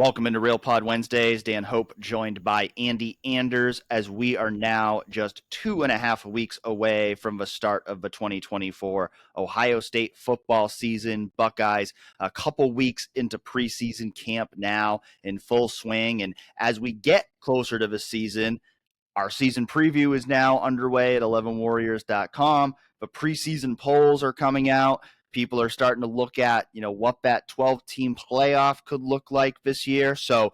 Welcome into Real Pod Wednesdays. Dan Hope joined by Andy Anders as we are now just 2.5 weeks away from the start of the 2024 Ohio State football season. Buckeyes a couple weeks into preseason camp now in full swing. And as we get closer to the season, our season preview is now underway at 11warriors.com. The preseason polls are coming out. People are starting to look at, what that 12-team playoff could look like this year. So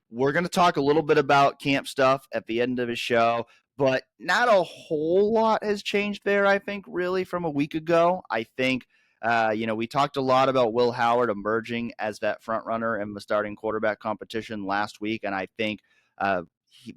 we're going to talk a little bit about camp stuff at the end of the show, but not a whole lot has changed there, I think, really, from a week ago. I think, we talked a lot about Will Howard emerging as that front runner in the starting quarterback competition last week, and I think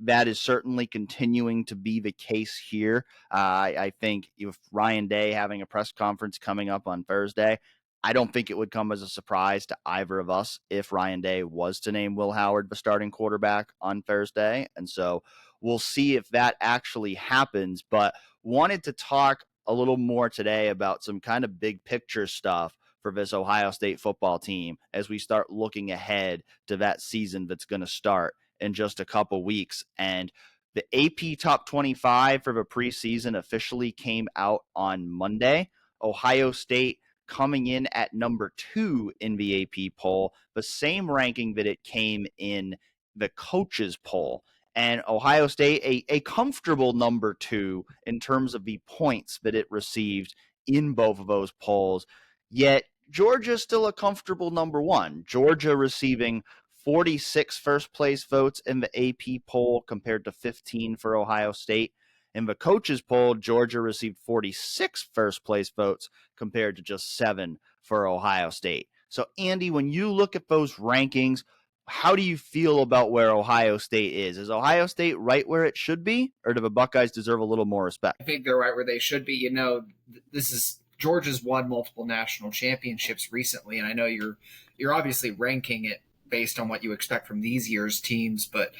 that is certainly continuing to be the case here. I think if Ryan Day having a press conference coming up on Thursday, I don't think it would come as a surprise to either of us if Ryan Day was to name Will Howard the starting quarterback on Thursday. And so we'll see if that actually happens, but wanted to talk a little more today about some kind of big picture stuff for this Ohio State football team as we start looking ahead to that season that's going to start in just a couple weeks. And the AP Top 25 for the preseason officially came out on Monday. Ohio State coming in at number 2 in the AP poll, the same ranking that it came in the coaches poll. And Ohio State, a comfortable number 2 in terms of the points that it received in both of those polls. Yet Georgia still a comfortable number 1. Georgia receiving 46 first-place votes in the AP poll compared to 15 for Ohio State. In the coaches poll, Georgia received 46 first-place votes compared to just 7 for Ohio State. So, Andy, when you look at those rankings, how do you feel about where Ohio State is? Is Ohio State right where it should be, or do the Buckeyes deserve a little more respect? I think they're right where they should be. Georgia's won multiple national championships recently, and I know you're obviously ranking it based on what you expect from these year's teams, but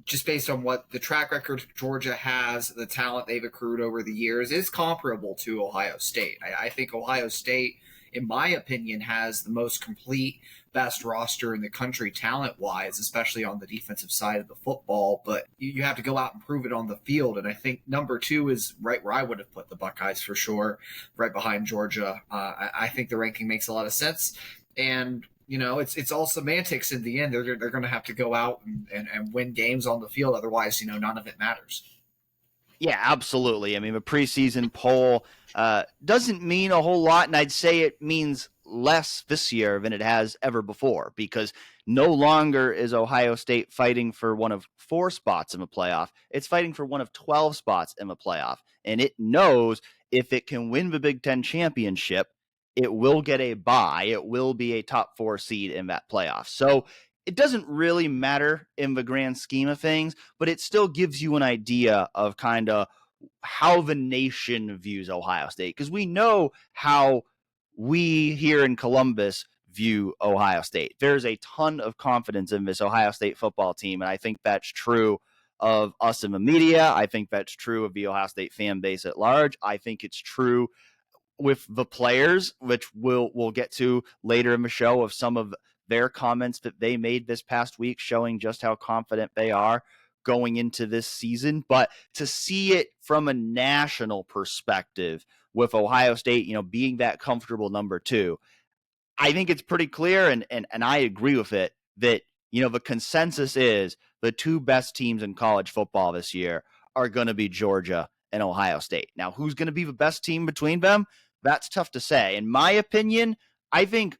just based on what the track record Georgia has, the talent they've accrued over the years is comparable to Ohio State. I think Ohio State, in my opinion, has the most complete, best roster in the country talent-wise, especially on the defensive side of the football, but you have to go out and prove it on the field, and I think number 2 is right where I would have put the Buckeyes for sure, right behind Georgia. I think the ranking makes a lot of sense, and it's all semantics in the end. They're going to have to go out and win games on the field. Otherwise, none of it matters. Yeah, absolutely. I mean, the preseason poll doesn't mean a whole lot, and I'd say it means less this year than it has ever before, because no longer is Ohio State fighting for one of 4 spots in the playoff. It's fighting for one of 12 spots in the playoff, and it knows if it can win the Big Ten championship, it will get a bye. It will be a top 4 seed in that playoff. So it doesn't really matter in the grand scheme of things, but it still gives you an idea of kind of how the nation views Ohio State, because we know how we here in Columbus view Ohio State. There's a ton of confidence in this Ohio State football team, and I think that's true of us in the media. I think that's true of the Ohio State fan base at large. I think it's true with the players, which we'll get to later in the show, of some of their comments that they made this past week, showing just how confident they are going into this season. But to see it from a national perspective with Ohio State, being that comfortable number 2, I think it's pretty clear, and I agree with it, that, the consensus is the 2 best teams in college football this year are going to be Georgia and Ohio State. Now, who's going to be the best team between them? That's tough to say. In my opinion, I think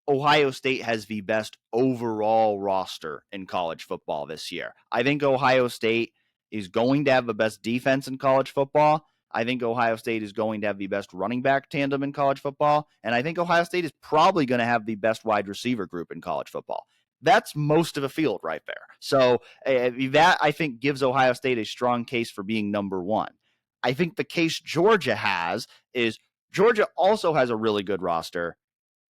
Ohio State has the best overall roster in college football this year. I think Ohio State is going to have the best defense in college football. I think Ohio State is going to have the best running back tandem in college football. And I think Ohio State is probably going to have the best wide receiver group in college football. That's most of the field right there. So that, I think, gives Ohio State a strong case for being number 1. I think the case Georgia has is Georgia also has a really good roster,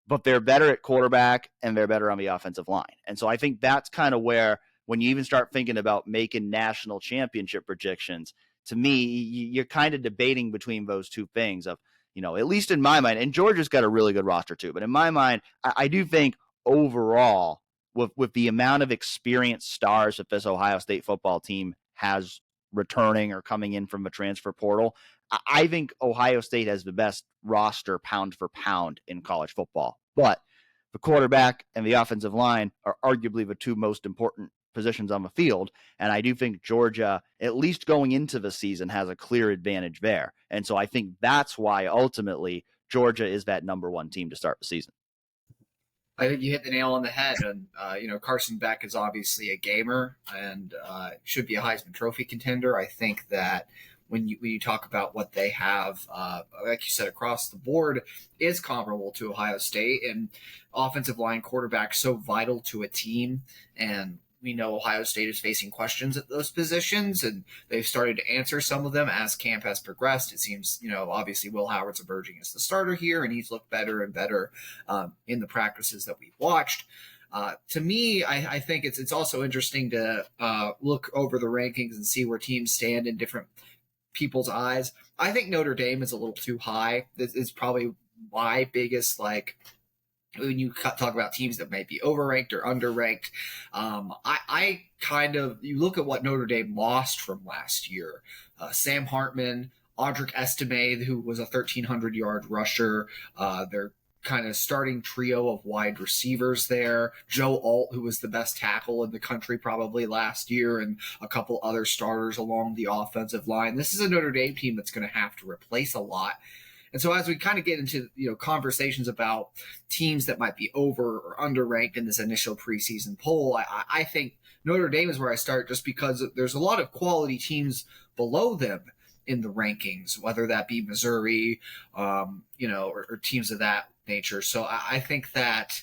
but they're better at quarterback and they're better on the offensive line. And so I think that's kind of where, when you even start thinking about making national championship predictions, to me, you're kind of debating between those 2 things of, at least in my mind, and Georgia's got a really good roster too, but in my mind, I do think overall with the amount of experienced stars that this Ohio State football team has returning or coming in from the transfer portal, I think Ohio State has the best roster pound for pound in college football. But the quarterback and the offensive line are arguably the two most important positions on the field. And I do think Georgia, at least going into the season, has a clear advantage there. And so I think that's why ultimately Georgia is that number one team to start the season. I think you hit the nail on the head. And, Carson Beck is obviously a gamer and should be a Heisman Trophy contender. I think that when you talk about what they have, like you said, across the board is comparable to Ohio State, and offensive line, quarterback so vital to a team. And we know Ohio State is facing questions at those positions, and they've started to answer some of them as camp has progressed. It seems, obviously Will Howard's emerging as the starter here, and he's looked better and better in the practices that we've watched. To me, I think it's also interesting to look over the rankings and see where teams stand in different people's eyes. I think Notre Dame is a little too high. This is probably my biggest, when you talk about teams that might be overranked or underranked. I kind of, you look at what Notre Dame lost from last year. Sam Hartman, Audric Estime, who was a 1,300-yard rusher. Their kind of starting trio of wide receivers there. Joe Alt, who was the best tackle in the country probably last year, and a couple other starters along the offensive line. This is a Notre Dame team that's going to have to replace a lot. And so as we kind of get into conversations about teams that might be over or underranked in this initial preseason poll, I think Notre Dame is where I start, just because there's a lot of quality teams below them in the rankings, whether that be Missouri, or teams of that nature. So I think that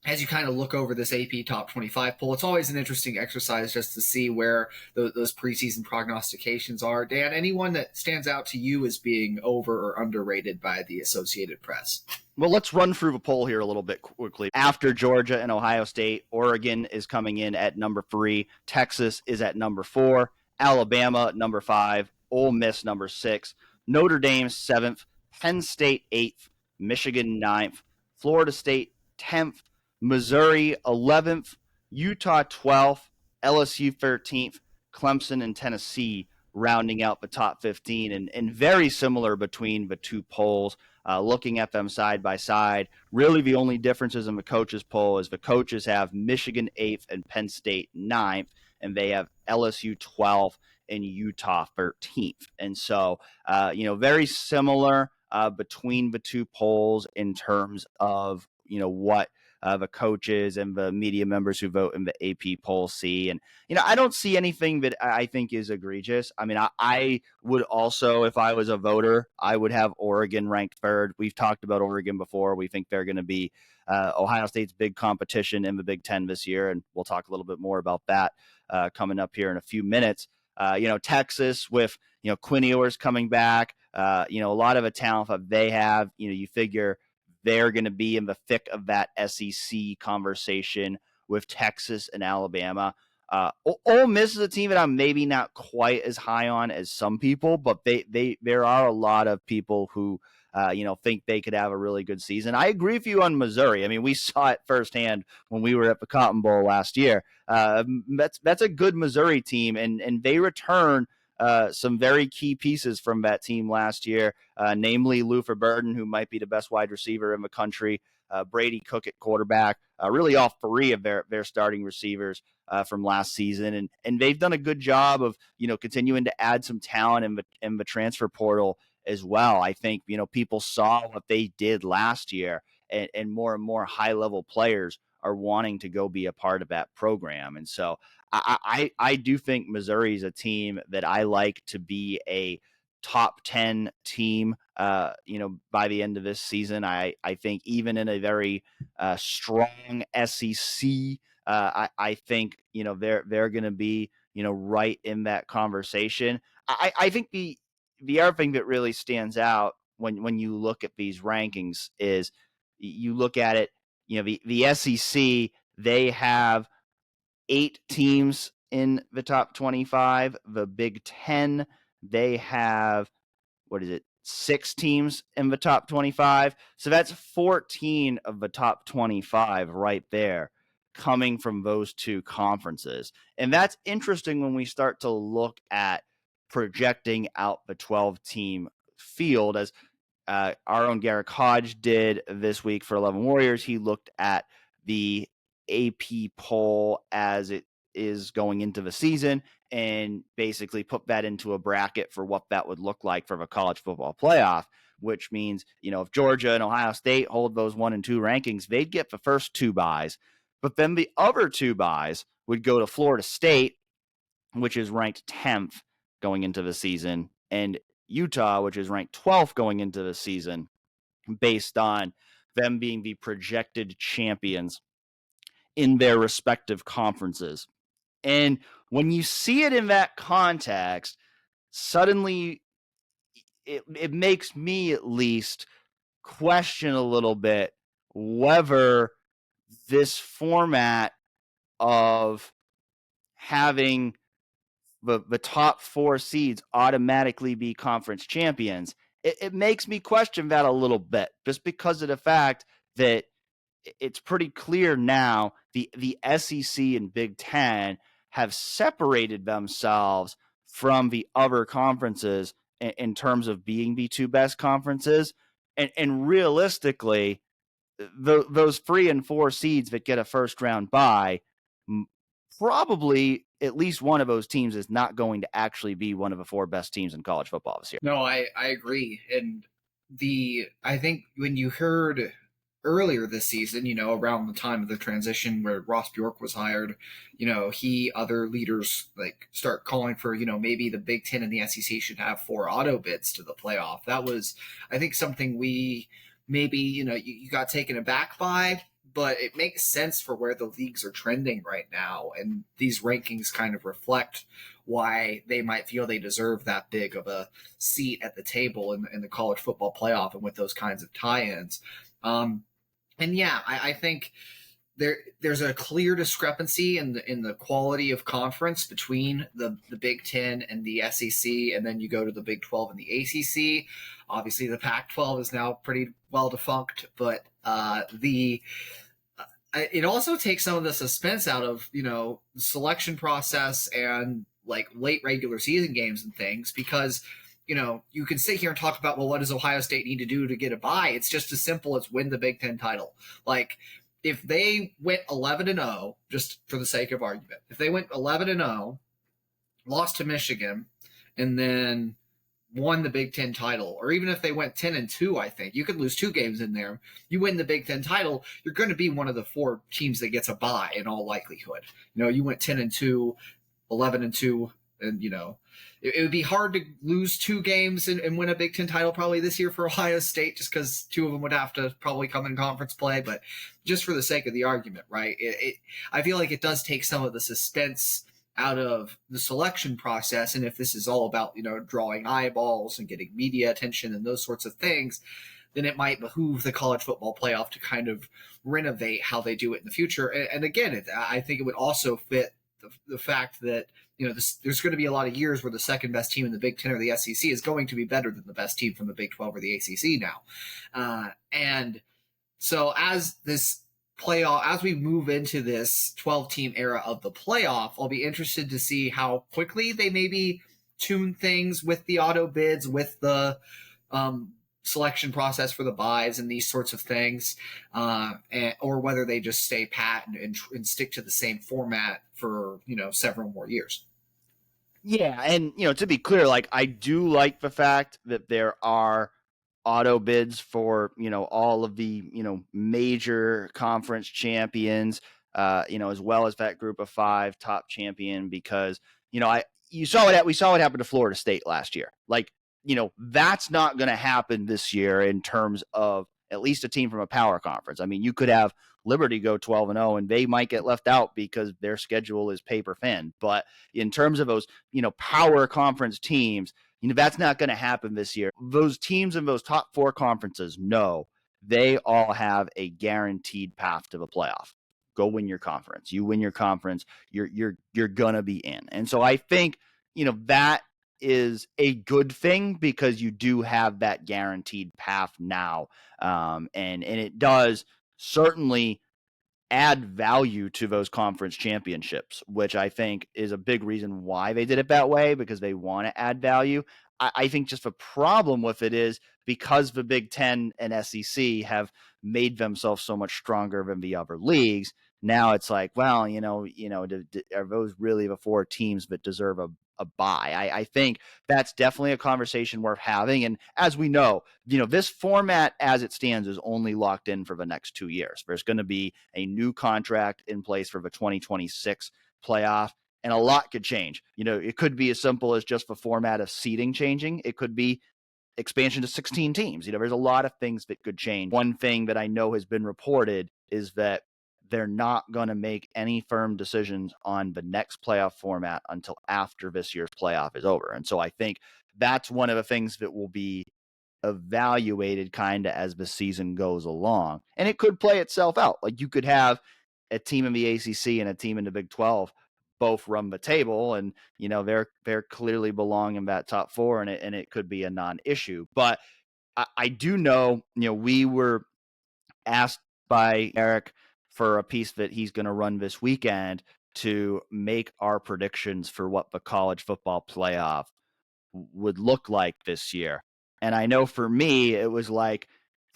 as you kind of look over this AP Top 25 poll, it's always an interesting exercise just to see where those preseason prognostications are. Dan, anyone that stands out to you as being over or underrated by the Associated Press? Well, let's run through the poll here a little bit quickly. After Georgia and Ohio State, Oregon is coming in at number 3. Texas is at number 4. Alabama, number 5. Ole Miss, number 6. Notre Dame, 7th. Penn State, 8th. Michigan, 9th. Florida State, 10th. Missouri, 11th. Utah, 12th. LSU, 13th. Clemson and Tennessee rounding out the top 15. And very similar between the two polls. Looking at them side by side, really the only differences in the coaches poll is the coaches have Michigan 8th and Penn State 9th, and they have LSU 12th and Utah 13th. And so, very similar between the two polls in terms of, what the coaches and the media members who vote in the AP poll see. And, I don't see anything that I think is egregious. I mean, I would also, if I was a voter, I would have Oregon ranked 3rd. We've talked about Oregon before. We think they're going to be Ohio State's big competition in the Big Ten this year. And we'll talk a little bit more about that coming up here in a few minutes. Texas with, Quinn Ewers coming back, a lot of the talent that they have, you figure they're going to be in the thick of that SEC conversation with Texas and Alabama. Ole Miss is a team that I'm maybe not quite as high on as some people, but there are a lot of people who think they could have a really good season. I agree with you on Missouri. I mean, we saw it firsthand when we were at the Cotton Bowl last year. That's a good Missouri team, and they return some very key pieces from that team last year, namely Luther Burden, who might be the best wide receiver in the country, Brady Cook at quarterback, really all 3 of their starting receivers from last season. And they've done a good job of, continuing to add some talent in the transfer portal as well. I think, people saw what they did last year, and more high-level players are wanting to go be a part of that program. And so I do think Missouri is a team that I like to be a top 10 team, by the end of this season. I think even in a very strong SEC, I think, they're going to be, right in that conversation. I think the other thing that really stands out when you look at these rankings is you look at it, the SEC, they have 8 teams in the top 25. The Big Ten, they have, 6 teams in the top 25. So that's 14 of the top 25 right there coming from those two conferences. And that's interesting when we start to look at projecting out the 12-team field, as our own Garrick Hodge did this week for 11 Warriors. He looked at the AP poll as it is going into the season and basically put that into a bracket for what that would look like for the college football playoff, which means, if Georgia and Ohio State hold those 1 and 2 rankings, they'd get the first 2 byes. But then the other 2 byes would go to Florida State, which is ranked 10th going into the season, and Utah, which is ranked 12th going into the season, based on them being the projected champions in their respective conferences. And when you see it in that context, suddenly it makes me at least question a little bit whether this format of having the top 4 seeds automatically be conference champions, it makes me question that a little bit, just because of the fact that it's pretty clear now the SEC and Big Ten have separated themselves from the other conferences in terms of being the 2 best conferences. And realistically, those 3 and 4 seeds that get a first round bye, probably at least one of those teams is not going to actually be one of the 4 best teams in college football this year. No, I agree. And I think when you heard earlier this season, around the time of the transition where Ross Bjork was hired, other leaders start calling for, maybe the Big Ten and the SEC should have 4 auto bids to the playoff. That was, I think, something we maybe, you got taken aback by, but it makes sense for where the leagues are trending right now. And these rankings kind of reflect why they might feel they deserve that big of a seat at the table in the college football playoff and with those kinds of tie-ins. And yeah, I think there's a clear discrepancy in the quality of conference between the Big Ten and the SEC, and then you go to the Big 12 and the ACC. Obviously, the Pac-12 is now pretty well defunct, but it also takes some of the suspense out of the selection process and late regular season games and things, because you can sit here and talk about, well, what does Ohio State need to do to get a bye? It's just as simple as win the Big Ten title. If they went 11-0, just for the sake of argument, if they went 11-0, lost to Michigan, and then won the Big Ten title, or even if they went 10-2, I think you could lose 2 games in there. You win the Big Ten title, you're going to be one of the 4 teams that gets a bye in all likelihood. You went 10-2, 11-2, and it would be hard to lose 2 games and win a Big Ten title probably this year for Ohio State, just because 2 of them would have to probably come in conference play. But just for the sake of the argument, right? I feel like it does take some of the suspense out of the selection process. And if this is all about, drawing eyeballs and getting media attention and those sorts of things, then it might behoove the college football playoff to kind of renovate how they do it in the future. And again, I think it would also fit the fact that there's going to be a lot of years where the second best team in the Big Ten or the SEC is going to be better than the best team from the Big 12 or the ACC now. And so as we move into this 12-team era of the playoff, I'll be interested to see how quickly they maybe tune things with the auto bids, with the selection process for the buys and these sorts of things, or whether they just stay pat and stick to the same format for several more years. Yeah, and to be clear, I do like the fact that there are auto bids for all of the major conference champions, as well as that group of 5 top champion, because we saw what happened to Florida State last year. That's not going to happen this year in terms of at least a team from a power conference. I mean, you could have Liberty go 12-0 and they might get left out because their schedule is paper thin. But in terms of those, power conference teams, that's not going to happen this year. Those teams in those top 4 conferences, no, they all have a guaranteed path to the playoff. Go win your conference. You win your conference, you're going to be in. And so I think, that is a good thing because you do have that guaranteed path now. And it does certainly add value to those conference championships, which I think is a big reason why they did it that way, because they want to add value. I think just the problem with it is because the Big Ten and SEC have made themselves so much stronger than the other leagues. Now it's like, well, are those really the four teams that deserve a bye? I think that's definitely a conversation worth having. And as we know, this format as it stands is only locked in for the next 2 years. There's going to be a new contract in place for the 2026 playoff, and a lot could change. It could be as simple as just the format of seeding changing. It could be expansion to 16 teams. There's a lot of things that could change. One thing that I know has been reported is that they're not going to make any firm decisions on the next playoff format until after this year's playoff is over. And so I think that's one of the things that will be evaluated kind of as the season goes along. And it could play itself out. Like you could have a team in the ACC and a team in the Big 12 both run the table, and they're clearly belong in that top four, and it could be a non-issue. But I do know, we were asked by Eric for a piece that he's going to run this weekend to make our predictions for what the college football playoff would look like this year. And I know for me, it was like,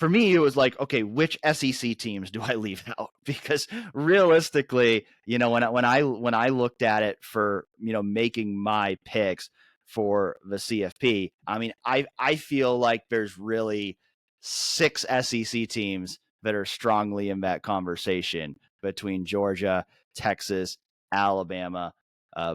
okay, which SEC teams do I leave out? Because realistically, when I looked at it for, making my picks for the CFP, I mean, I feel like there's really 6 SEC teams that are strongly in that conversation between Georgia, Texas, Alabama,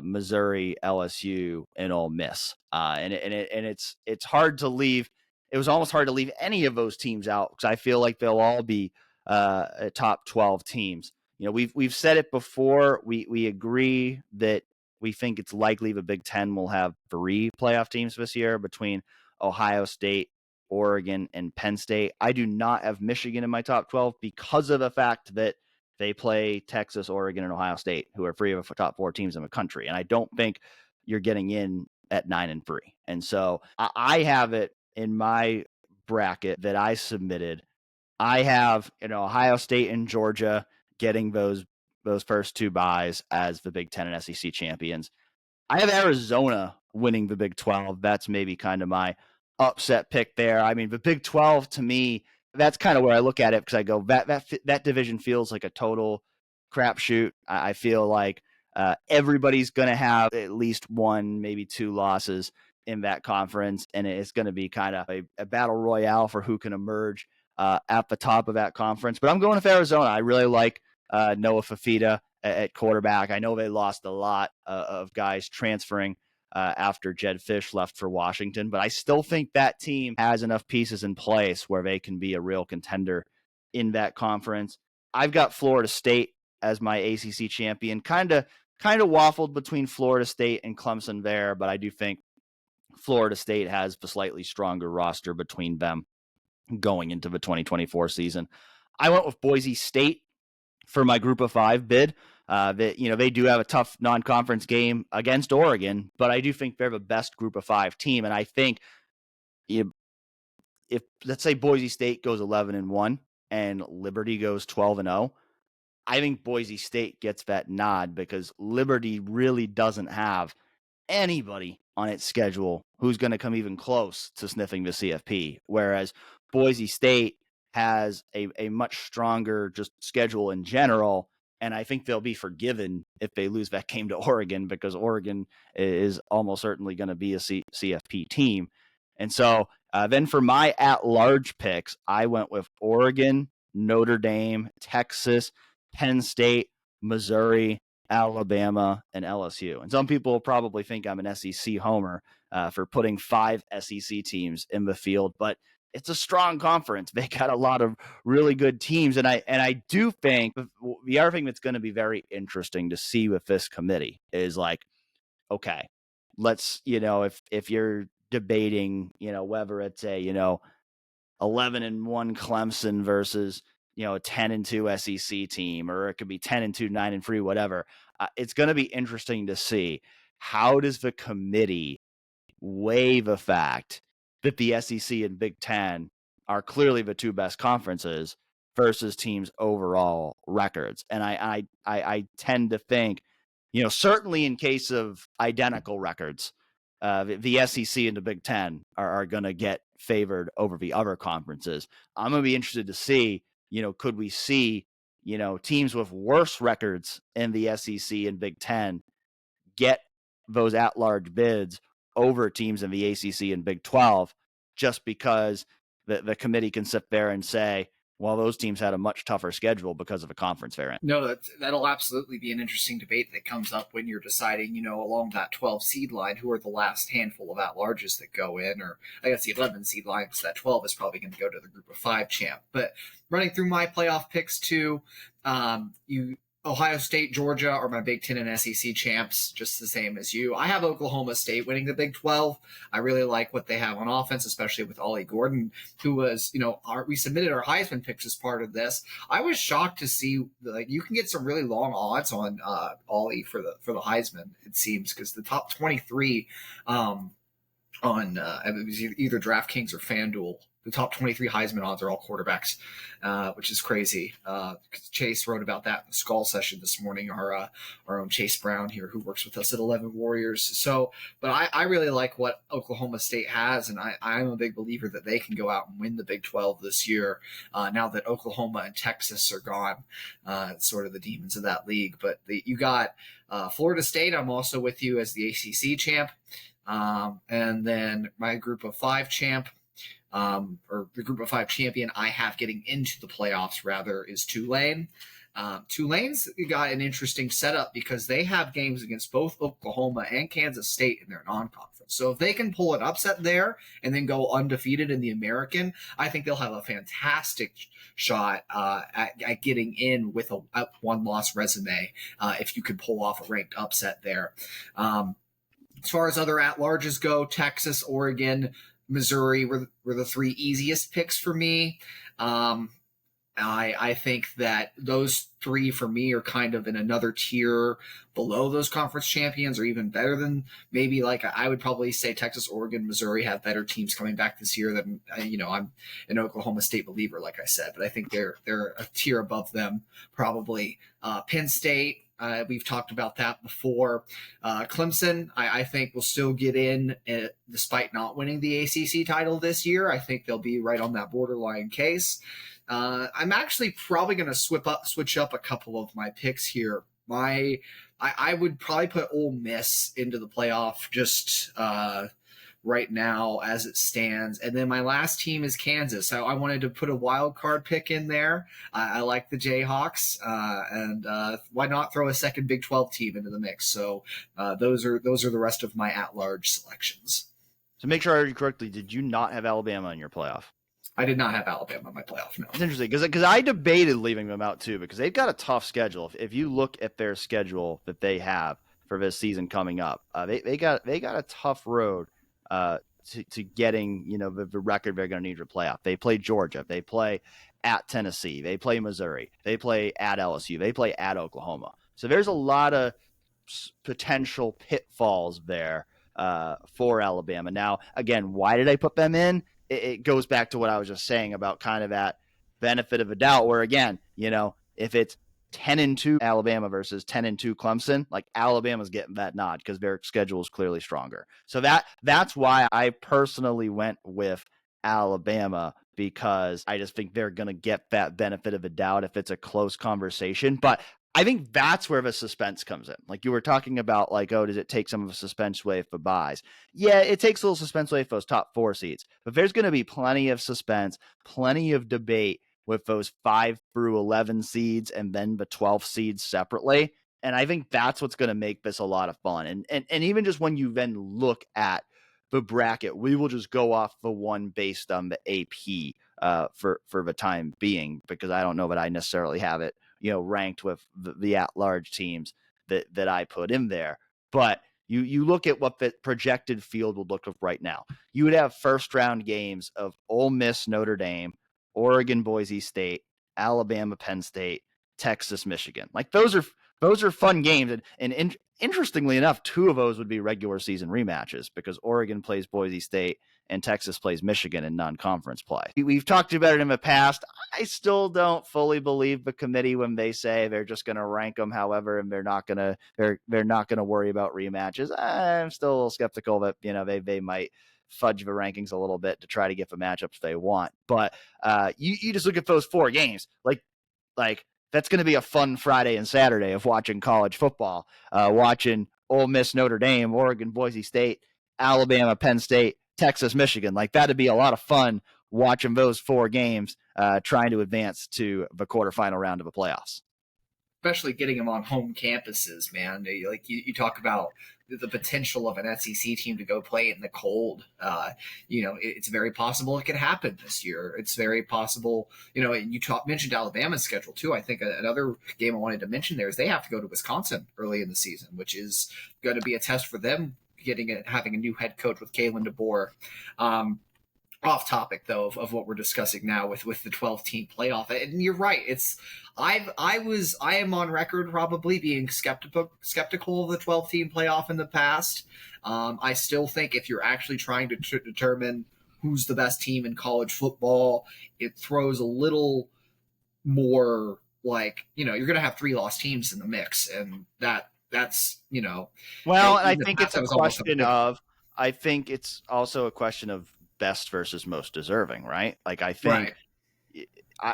Missouri, LSU, and Ole Miss. And it's hard to leave. It was almost hard to leave any of those teams out because I feel like they'll all be top 12 teams. We've said it before. We agree that we think it's likely the Big Ten will have 3 playoff teams this year between Ohio State, Oregon, and Penn State. I do not have Michigan in my top 12 because of the fact that they play Texas, Oregon, and Ohio State, who are 3 of the top 4 teams in the country. And I don't think you're getting in at 9-3. And so I have it in my bracket that I submitted. I have, Ohio State and Georgia getting those first 2 byes as the Big Ten and SEC champions. I have Arizona winning the Big 12. That's maybe kind of my upset pick there. I mean, the Big 12 to me, that's kind of where I look at it because I go, that division feels like a total crapshoot. I feel like everybody's going to have at least 1, maybe 2 losses in that conference, and it's going to be kind of a battle royale for who can emerge at the top of that conference. But I'm going with Arizona. I really like Noah Fafita at quarterback. I know they lost a lot of guys transferring after Jed Fish left for Washington, but I still think that team has enough pieces in place where they can be a real contender in that conference. I've got Florida State as my ACC champion. Kind of waffled between Florida State and Clemson there, but I do think Florida State has the slightly stronger roster between them going into the 2024 season. I went with Boise State for my Group of 5 bid. They do have a tough non-conference game against Oregon, but I do think they're the best Group of 5 team. And I think if let's say Boise State goes 11-1 and Liberty goes 12-0, I think Boise State gets that nod because Liberty really doesn't have anybody on its schedule who's going to come even close to sniffing the CFP, whereas Boise State has a much stronger just schedule in general, and I think they'll be forgiven if they lose that game to Oregon because Oregon is almost certainly going to be a CFP team. And so then for my at-large picks, I went with Oregon, Notre Dame, Texas, Penn State, Missouri, Alabama, and LSU. And some people probably think I'm an SEC homer for putting 5 SEC teams in the field, but it's a strong conference. They got a lot of really good teams. And I do think the other thing that's going to be very interesting to see with this committee is like, okay, let's, if you're debating, whether it's a, 11-1 Clemson versus, a 10-2 SEC team, or it could be 10-2, 9-3, whatever. It's going to be interesting to see how does the committee weigh the fact that the SEC and Big Ten are clearly the two best conferences versus teams' overall records. And I tend to think, certainly in case of identical records, the SEC and the Big Ten are going to get favored over the other conferences. I'm going to be interested to see, could we see, teams with worse records in the SEC and Big Ten get those at-large bids over teams in the ACC and Big 12 just because the committee can sit there and say, well, those teams had a much tougher schedule because of a conference variant. No, that'll absolutely be an interesting debate that comes up when you're deciding, along that 12 seed line, who are the last handful of at-larges that go in, or I guess the 11 seed line, because that 12 is probably going to go to the group of 5 champ. But running through my playoff picks too, Ohio State, Georgia are my Big Ten and SEC champs, just the same as you. I have Oklahoma State winning the Big 12. I really like what they have on offense, especially with Ollie Gordon, who was, we submitted our Heisman picks as part of this. I was shocked to see, you can get some really long odds on Ollie for the Heisman, it seems, because the top 23 on it was either DraftKings or FanDuel. The top 23 Heisman odds are all quarterbacks, which is crazy. Chase wrote about that in the Skull session this morning, our own Chase Brown here, who works with us at 11 Warriors. So, but I really like what Oklahoma State has, and I'm a big believer that they can go out and win the Big 12 this year, now that Oklahoma and Texas are gone, sort of the demons of that league. But you got Florida State. I'm also with you as the ACC champ. And then my group of 5 champ, or the group of 5 champion I have getting into the playoffs rather, is Tulane. Tulane's got an interesting setup because they have games against both Oklahoma and Kansas State in their non-conference. So if they can pull an upset there and then go undefeated in the American, I think they'll have a fantastic shot at getting in with a one-loss resume if you could pull off a ranked upset there. As far as other at-larges go, Texas, Oregon, Missouri were the 3 easiest picks for me. I think that those 3 for me are kind of in another tier below those conference champions, or even better than, maybe, like, I would probably say Texas, Oregon, Missouri have better teams coming back this year than, I'm an Oklahoma State believer, like I said, but I think they're a tier above them probably. Penn State, we've talked about that before. Clemson, I think, will still get in despite not winning the ACC title this year. I think they'll be right on that borderline case. I'm actually probably going to switch up a couple of my picks here. I would probably put Ole Miss into the playoff just right now as it stands. And then my last team is Kansas. I wanted to put a wild card pick in there. I like the Jayhawks, and why not throw a second Big 12 team into the mix? So those are the rest of my at-large selections. To make sure I heard you correctly, did you not have Alabama in your playoff? I did not have Alabama in my playoff, no. It's interesting because I debated leaving them out too, because they've got a tough schedule. If you look at their schedule that they have for this season coming up, they got a tough road to getting, the record they're going to need to playoff. They play Georgia, they play at Tennessee, they play Missouri, they play at LSU, they play at Oklahoma. So there's a lot of potential pitfalls there for Alabama. Now, again, why did I put them in? It goes back to what I was just saying about kind of that benefit of a doubt, where, again, if it's 10-2 Alabama versus 10-2 Clemson, like, Alabama's getting that nod because their schedule is clearly stronger. So that's why I personally went with Alabama, because I just think they're going to get that benefit of a doubt if it's a close conversation. But I think that's where the suspense comes in. Like you were talking about, like, does it take some of the suspense away for buys? Yeah, it takes a little suspense away for those top 4 seeds. But there's going to be plenty of suspense, plenty of debate with those 5 through 11 seeds and then the 12 seeds separately. And I think that's what's going to make this a lot of fun. And even just when you then look at the bracket, we will just go off the one based on the AP for the time being, because I don't know that I necessarily have it ranked with the at-large teams that I put in there. But you look at what the projected field would look like right now. You would have first-round games of Ole Miss, Notre Dame, Oregon, Boise State, Alabama, Penn State, Texas, Michigan. Like, those are those are fun games. And interestingly enough, 2 of those would be regular season rematches because Oregon plays Boise State and Texas plays Michigan in non-conference play. We've talked about it in the past. I still don't fully believe the committee when they say they're just going to rank them however, and they're not going to worry about rematches. I'm still a little skeptical that, they might fudge the rankings a little bit to try to get the matchups they want. But you just look at those 4 games, like that's going to be a fun Friday and Saturday of watching college football, watching Ole Miss, Notre Dame, Oregon, Boise State, Alabama, Penn State, Texas, Michigan. Like, that'd be a lot of fun watching those 4 games, trying to advance to the quarterfinal round of the playoffs. Especially getting them on home campuses, man. Like you talk about the potential of an SEC team to go play in the cold. It's very possible it could happen this year. It's very possible, and you mentioned Alabama's schedule too. I think another game I wanted to mention there is they have to go to Wisconsin early in the season, which is going to be a test for them having a new head coach with Kalen DeBoer. Off topic though of what we're discussing now with the 12-team playoff, and you're right. I am on record probably being skeptical of the 12-team playoff in the past. I still think if you're actually trying to determine who's the best team in college football, it throws a little more like, you're going to have 3 lost teams in the mix, and that's. Well, I think it's a question of. I think it's also a question of best versus most deserving, right? Like, I think, right.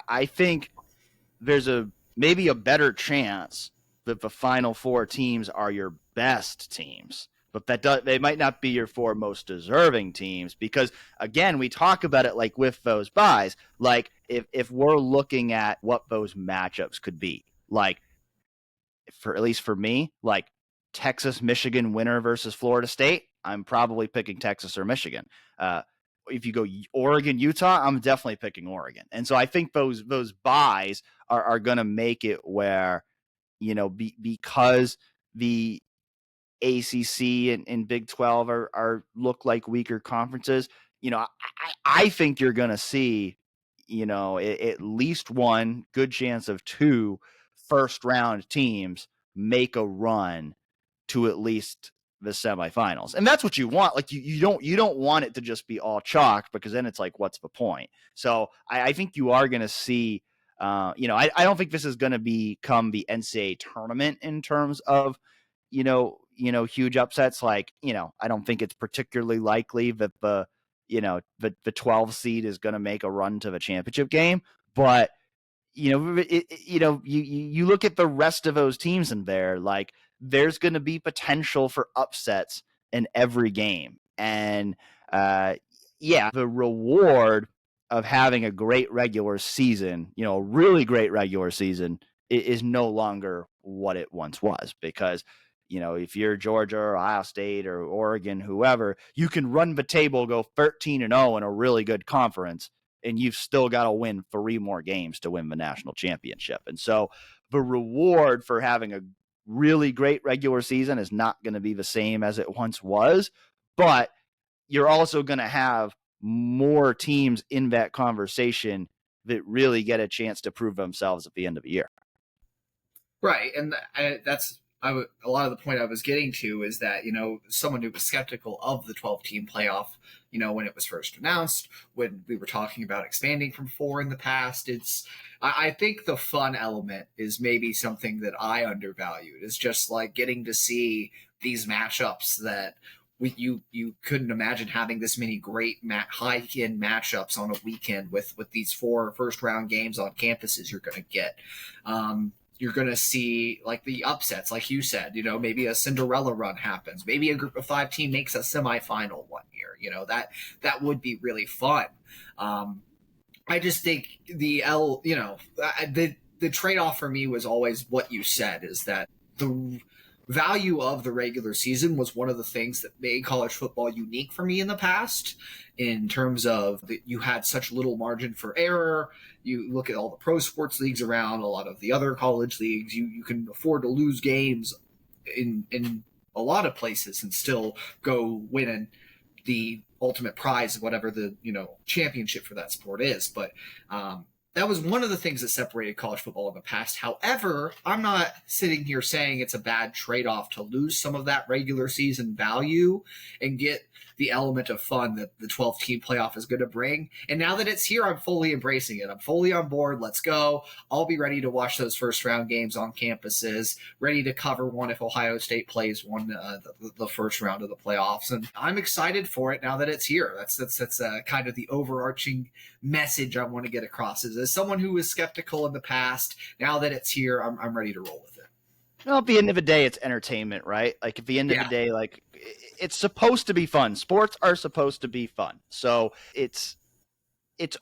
I think there's maybe a better chance that the final 4 teams are your best teams, but they might not be your 4 most deserving teams, because again, we talk about it like with those buys, like if we're looking at what those matchups could be, like at least for me, like Texas, Michigan winner versus Florida State, I'm probably picking Texas or Michigan. If you go Oregon, Utah, I'm definitely picking Oregon. And so I think those buys are going to make it where, because the ACC and Big 12 are look like weaker conferences, I think you're going to see, at least 1, good chance of 2 first round teams make a run to at least the semifinals. And that's what you want. Like, you don't want it to just be all chalk, because then it's like, what's the point? So I think you are going to see, I don't think this is going to become the NCAA tournament in terms of, huge upsets. Like, I don't think it's particularly likely that the 12 seed is going to make a run to the championship game, but you look at the rest of those teams in there, like, there's going to be potential for upsets in every game. And the reward of having a great regular season, a really great regular season, is no longer what it once was, because if you're Georgia or Ohio State or Oregon, whoever, you can run the table, go 13-0 in a really good conference, and you've still got to win 3 more games to win the national championship. And so the reward for having a really great regular season is not going to be the same as it once was, but you're also going to have more teams in that conversation that really get a chance to prove themselves at the end of the year. Right. And a lot of the point I was getting to is that, someone who was skeptical of the 12-team playoff, when it was first announced, when we were talking about expanding from 4 in the past, I think the fun element is maybe something that I undervalued. It's just like getting to see these matchups that you couldn't imagine having this many great high-end matchups on a weekend with these 4 first-round games on campuses you're going to get. You're going to see like the upsets, like you said, maybe a Cinderella run happens. Maybe a group of 5 team makes a semifinal one year. That would be really fun. I just think the trade-off for me was always what you said, is that the value of the regular season was one of the things that made college football unique for me in the past, in terms of that you had such little margin for error. You look at all the pro sports leagues around, a lot of the other college leagues, you can afford to lose games in a lot of places and still go win the ultimate prize of whatever the championship for that sport is. But that was one of the things that separated college football in the past. However, I'm not sitting here saying it's a bad trade-off to lose some of that regular season value and get the element of fun that the 12-team playoff is going to bring. And now that it's here, I'm fully embracing it. I'm fully on board. Let's go. I'll be ready to watch those first-round games on campuses, ready to cover one if Ohio State plays one the first round of the playoffs. And I'm excited for it now that it's here. That's kind of the overarching message I want to get across. As someone who was skeptical in the past, now that it's here, I'm ready to roll with it. Well, at the end of the day, it's entertainment, right? Like, at the end of the day, like, it's supposed to be fun. Sports are supposed to be fun. So it's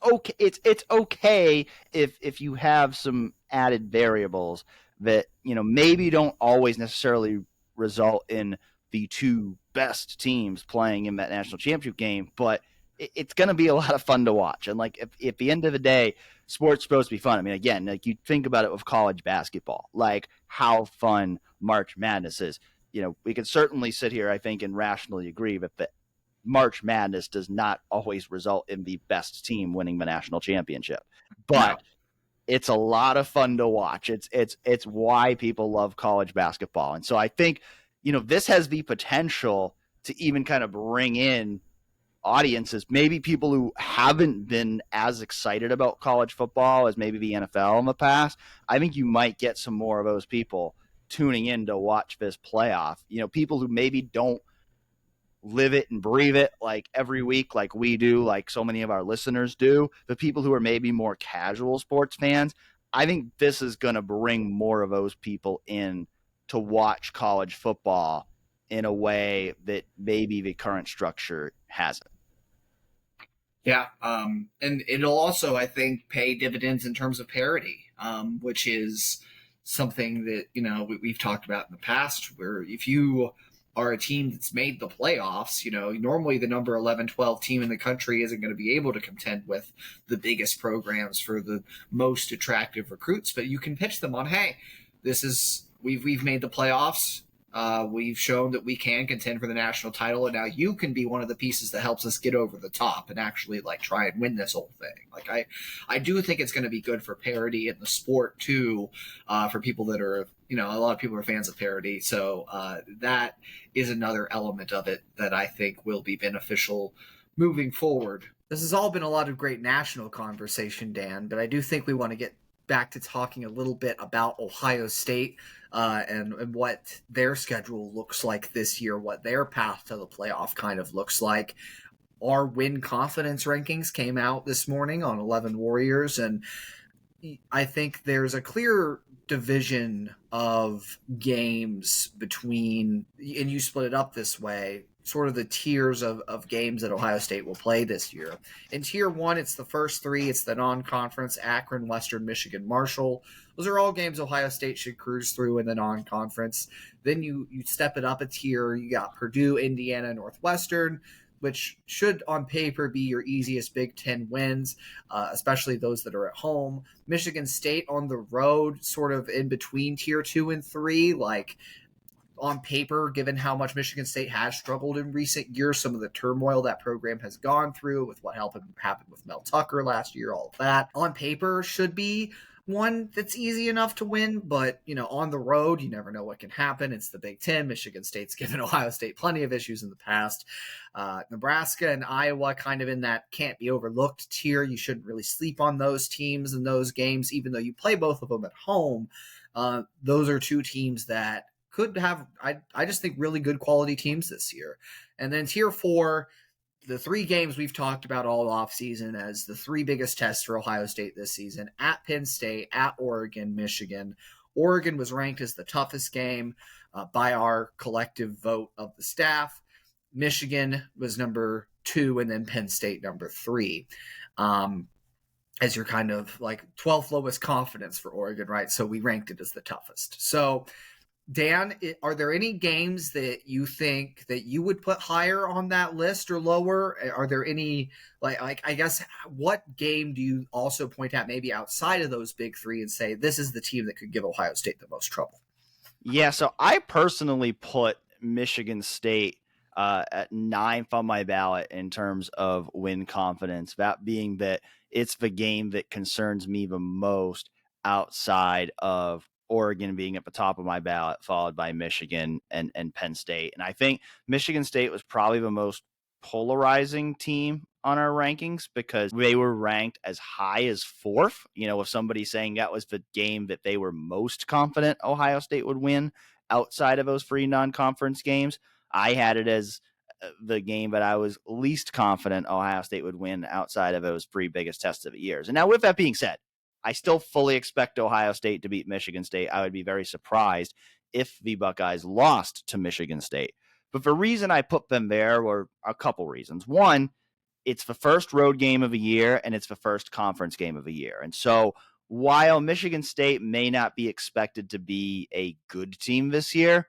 okay. It's okay if you have some added variables that, maybe don't always necessarily result in the two best teams playing in that national championship game, but it's going to be a lot of fun to watch. And like, if at the end of the day, sports supposed to be fun. I mean, again, like, you think about it with college basketball, like how fun March Madness is. We could certainly sit here, I think, and rationally agree that the March Madness does not always result in the best team winning the national championship, but it's a lot of fun to watch. It's why people love college basketball. And so I think, this has the potential to even kind of bring in audiences, maybe people who haven't been as excited about college football as maybe the NFL in the past. I think you might get some more of those people tuning in to watch this playoff. People who maybe don't live it and breathe it like every week like we do, like so many of our listeners do, the people who are maybe more casual sports fans. I think this is going to bring more of those people in to watch college football in a way that maybe the current structure hasn't. Yeah, and it'll also, I think, pay dividends in terms of parity, which is something that, we've talked about in the past, where if you are a team that's made the playoffs, normally the number 11, 12 team in the country isn't going to be able to contend with the biggest programs for the most attractive recruits, but you can pitch them on, hey, we've made the playoffs. We've shown that we can contend for the national title, and now you can be one of the pieces that helps us get over the top and actually try and win this whole thing. I do think it's going to be good for parity in the sport too, for people that are, a lot of people are fans of parity. So that is another element of it that I think will be beneficial moving forward. This has all been a lot of great national conversation, Dan, but I do think we want to get back to talking a little bit about Ohio State and what their schedule looks like this year, what their path to the playoff kind of looks like. Our win confidence rankings came out this morning on 11 Warriors, and I think there's a clear division of games between, and you split it up this way, sort of the tiers of games that Ohio State will play this year. In Tier 1, it's the first three. It's the non-conference, Akron, Western Michigan, Marshall. Those are all games Ohio State should cruise through in the non-conference. Then you step it up a tier. You got Purdue, Indiana, Northwestern, which should on paper be your easiest Big Ten wins, especially those that are at home. Michigan State on the road, sort of in between Tier 2 and 3, on paper, given how much Michigan State has struggled in recent years, some of the turmoil that program has gone through with what happened with Mel Tucker last year, all of that, on paper should be one that's easy enough to win, but, on the road, you never know what can happen. It's the Big Ten. Michigan State's given Ohio State plenty of issues in the past. Nebraska and Iowa kind of in that can't be overlooked tier. You shouldn't really sleep on those teams in those games, even though you play both of them at home. Those are two teams that could have, I just think, really good quality teams this year. And then Tier 4, the three games we've talked about all offseason as the three biggest tests for Ohio State this season: at Penn State, at Oregon, Michigan. Oregon was ranked as the toughest game by our collective vote of the staff. Michigan was number 2, and then Penn State number 3. As your kind of 12th lowest confidence for Oregon, right? So we ranked it as the toughest. So Dan, are there any games that you think that you would put higher on that list or lower? Are there any, I guess, what game do you also point at maybe outside of those big three and say, this is the team that could give Ohio State the most trouble? Yeah, so I personally put Michigan State at 9th on my ballot in terms of win confidence. That being that it's the game that concerns me the most outside of Oregon being at the top of my ballot, followed by Michigan and Penn State. And I think Michigan State was probably the most polarizing team on our rankings because they were ranked as high as 4th. With somebody saying that was the game that they were most confident Ohio State would win outside of those free non-conference games, I had it as the game that I was least confident Ohio State would win outside of those 3 biggest tests of the years. And now with that being said, I still fully expect Ohio State to beat Michigan State. I would be very surprised if the Buckeyes lost to Michigan State. But the reason I put them there were a couple reasons. One, it's the first road game of the year, and it's the first conference game of the year. And so while Michigan State may not be expected to be a good team this year,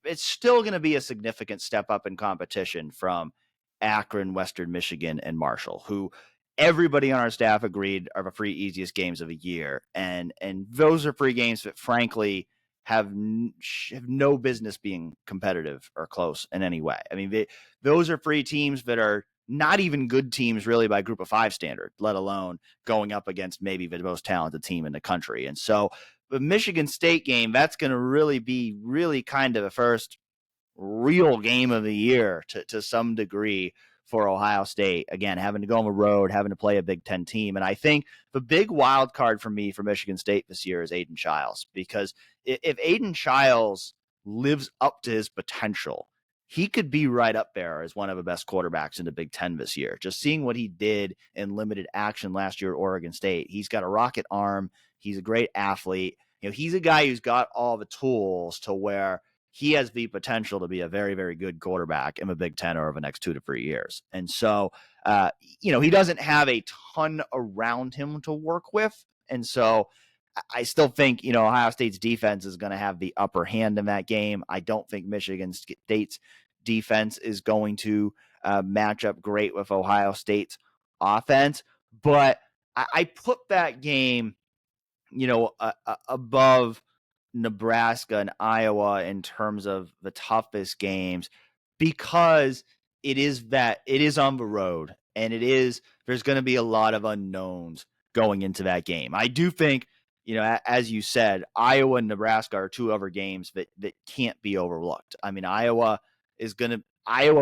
it's still going to be a significant step up in competition from Akron, Western Michigan, and Marshall, who everybody on our staff agreed are the 3 easiest games of the year. And those are 3 games that, frankly, have no business being competitive or close in any way. I mean, those are 3 teams that are not even good teams really by group of 5 standard, let alone going up against maybe the most talented team in the country. And so the Michigan State game, that's going to really be kind of the first real game of the year to some degree for Ohio State. Again, having to go on the road, having to play a Big Ten team. And I think the big wild card for me for Michigan State this year is Aiden Childs, because if Aiden Childs lives up to his potential, he could be right up there as one of the best quarterbacks in the Big Ten this year. Just seeing what he did in limited action last year at Oregon State. He's got a rocket arm. He's a great athlete. He's a guy who's got all the tools to where he has the potential to be a very, very good quarterback in the Big Ten over the next 2 to 3 years. And so, he doesn't have a ton around him to work with. And so I still think, Ohio State's defense is going to have the upper hand in that game. I don't think Michigan State's defense is going to match up great with Ohio State's offense. But I put that game, above Nebraska and Iowa in terms of the toughest games, because it is on the road, and there's going to be a lot of unknowns going into that game. I do think, as you said, Iowa and Nebraska are 2 other games that can't be overlooked. I mean, Iowa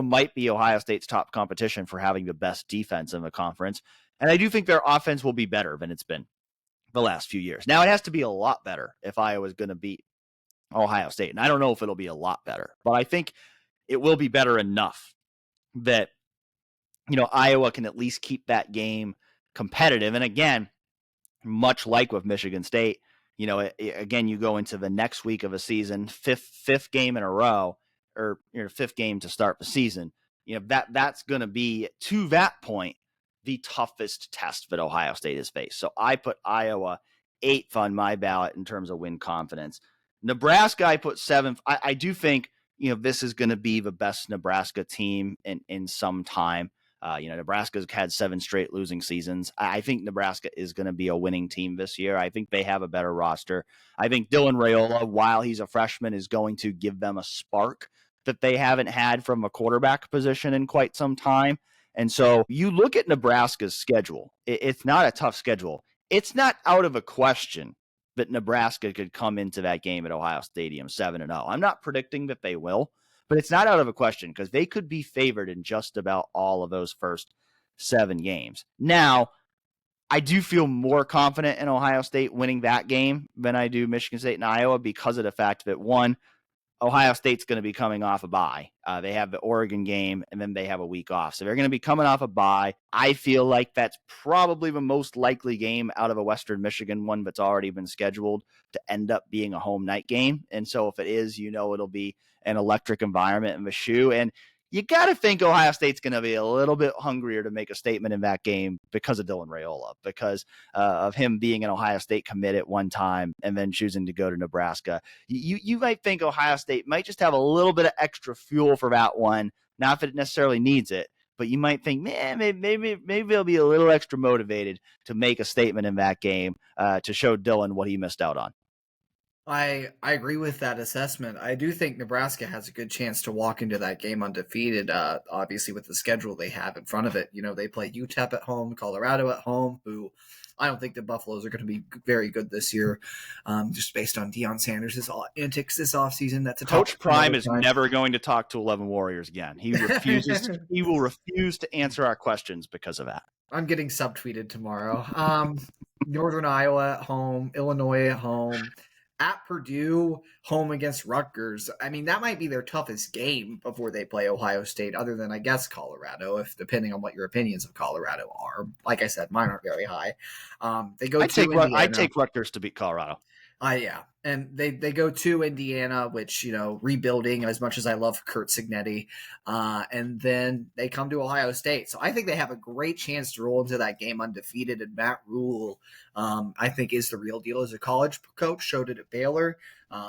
might be Ohio State's top competition for having the best defense in the conference. And I do think their offense will be better than it's been the last few years. Now, it has to be a lot better if Iowa is going to beat Ohio State. And I don't know if it'll be a lot better, but I think it will be better enough that, Iowa can at least keep that game competitive. And again, much like with Michigan State, again, you go into the next week of a season, fifth game in a row, or 5th game to start the season. That's going to be, to that point, the toughest test that Ohio State has faced. So I put Iowa 8th on my ballot in terms of win confidence. Nebraska, I put 7th. I do think, this is going to be the best Nebraska team in some time. Nebraska's had 7 straight losing seasons. I think Nebraska is going to be a winning team this year. I think they have a better roster. I think Dylan Raiola, while he's a freshman, is going to give them a spark that they haven't had from a quarterback position in quite some time. And so you look at Nebraska's schedule. It's not a tough schedule. It's not out of a question that Nebraska could come into that game at Ohio Stadium 7-0. I'm not predicting that they will, but it's not out of a question because they could be favored in just about all of those first 7 games. Now, I do feel more confident in Ohio State winning that game than I do Michigan State and Iowa because of the fact that, one, Ohio State's going to be coming off a bye. They have the Oregon game, and then they have a week off. So they're going to be coming off a bye. I feel like that's probably the most likely game out of a Western Michigan one that's already been scheduled to end up being a home night game. And so if it is, it'll be an electric environment in the shoe. And you got to think Ohio State's going to be a little bit hungrier to make a statement in that game because of Dylan Raiola, because of him being an Ohio State commit at one time and then choosing to go to Nebraska. You might think Ohio State might just have a little bit of extra fuel for that one, not that it necessarily needs it, but you might think, man, maybe they'll be a little extra motivated to make a statement in that game to show Dylan what he missed out on. I agree with that assessment. I do think Nebraska has a good chance to walk into that game undefeated. Obviously, with the schedule they have in front of it, they play UTEP at home, Colorado at home. Who I don't think the Buffaloes are going to be very good this year, just based on Deion Sanders' antics this offseason. That's a Coach topic for Prime another is time. never going to talk to 11 Warriors again. He refuses. He will refuse to answer our questions because of that. I'm getting subtweeted tomorrow. Northern Iowa at home, Illinois at home, at Purdue, home against Rutgers. I mean, that might be their toughest game before they play Ohio State, other than, I guess, Colorado, if depending on what your opinions of Colorado are. Like I said, mine aren't very high. They go to Indiana. I take Rutgers to beat Colorado. Yeah. And they go to Indiana, which, rebuilding as much as I love Kurt Signetti. And then they come to Ohio State. So I think they have a great chance to roll into that game undefeated. And Matt Rule, I think, is the real deal as a college coach, showed it at Baylor.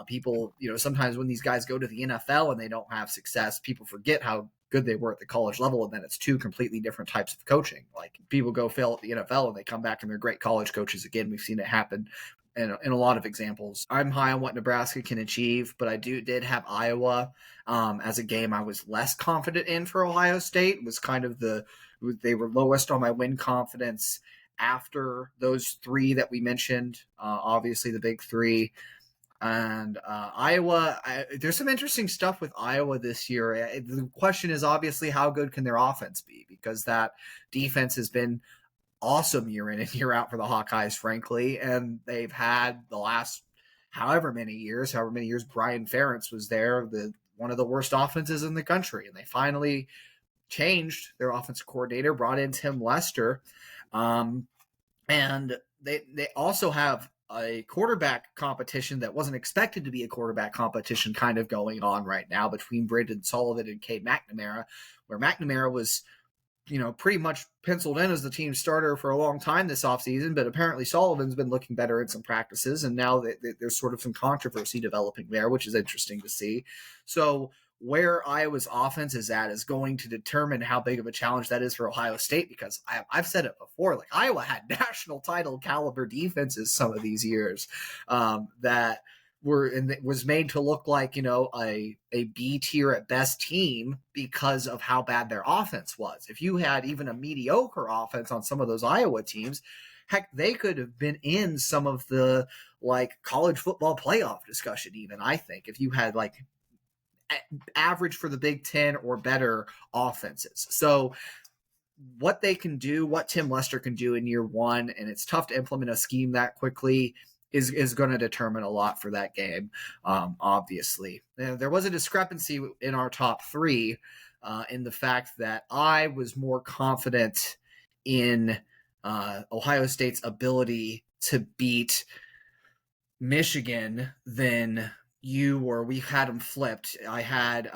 People, sometimes when these guys go to the NFL and they don't have success, people forget how good they were at the college level, and then it's two completely different types of coaching. Like, people go fail at the NFL and they come back and they're great college coaches again. We've seen it happen in a lot of examples. I'm high on what Nebraska can achieve, but I did have Iowa as a game I was less confident in for Ohio State. It was kind of they were lowest on my win confidence after those three that we mentioned, obviously the big three. And Iowa, there's some interesting stuff with Iowa this year. The question is obviously how good can their offense be, because that defense has been awesome year in and year out for the Hawkeyes, frankly. And they've had the last however many years Brian Ferentz was there, one of the worst offenses in the country. And they finally changed their offensive coordinator, brought in Tim Lester. And they also have a quarterback competition that wasn't expected to be a quarterback competition kind of going on right now between Brendan Sullivan and Cade McNamara, where McNamara was pretty much penciled in as the team starter for a long time this offseason, but apparently Sullivan's been looking better in some practices, and now there's sort of some controversy developing there, which is interesting to see. So where Iowa's offense is at is going to determine how big of a challenge that is for Ohio State, because I've said it before, like, Iowa had national title caliber defenses some of these years that was made to look like, a B tier at best team because of how bad their offense was. If you had even a mediocre offense on some of those Iowa teams, heck, they could have been in some of the college football playoff discussion, even, I think, if you had average for the Big Ten or better offenses. So what they can do, what Tim Lester can do in year one, and it's tough to implement a scheme that quickly, is going to determine a lot for that game, obviously. There was a discrepancy in our top three in the fact that I was more confident in Ohio State's ability to beat Michigan than you were. We had them flipped. I had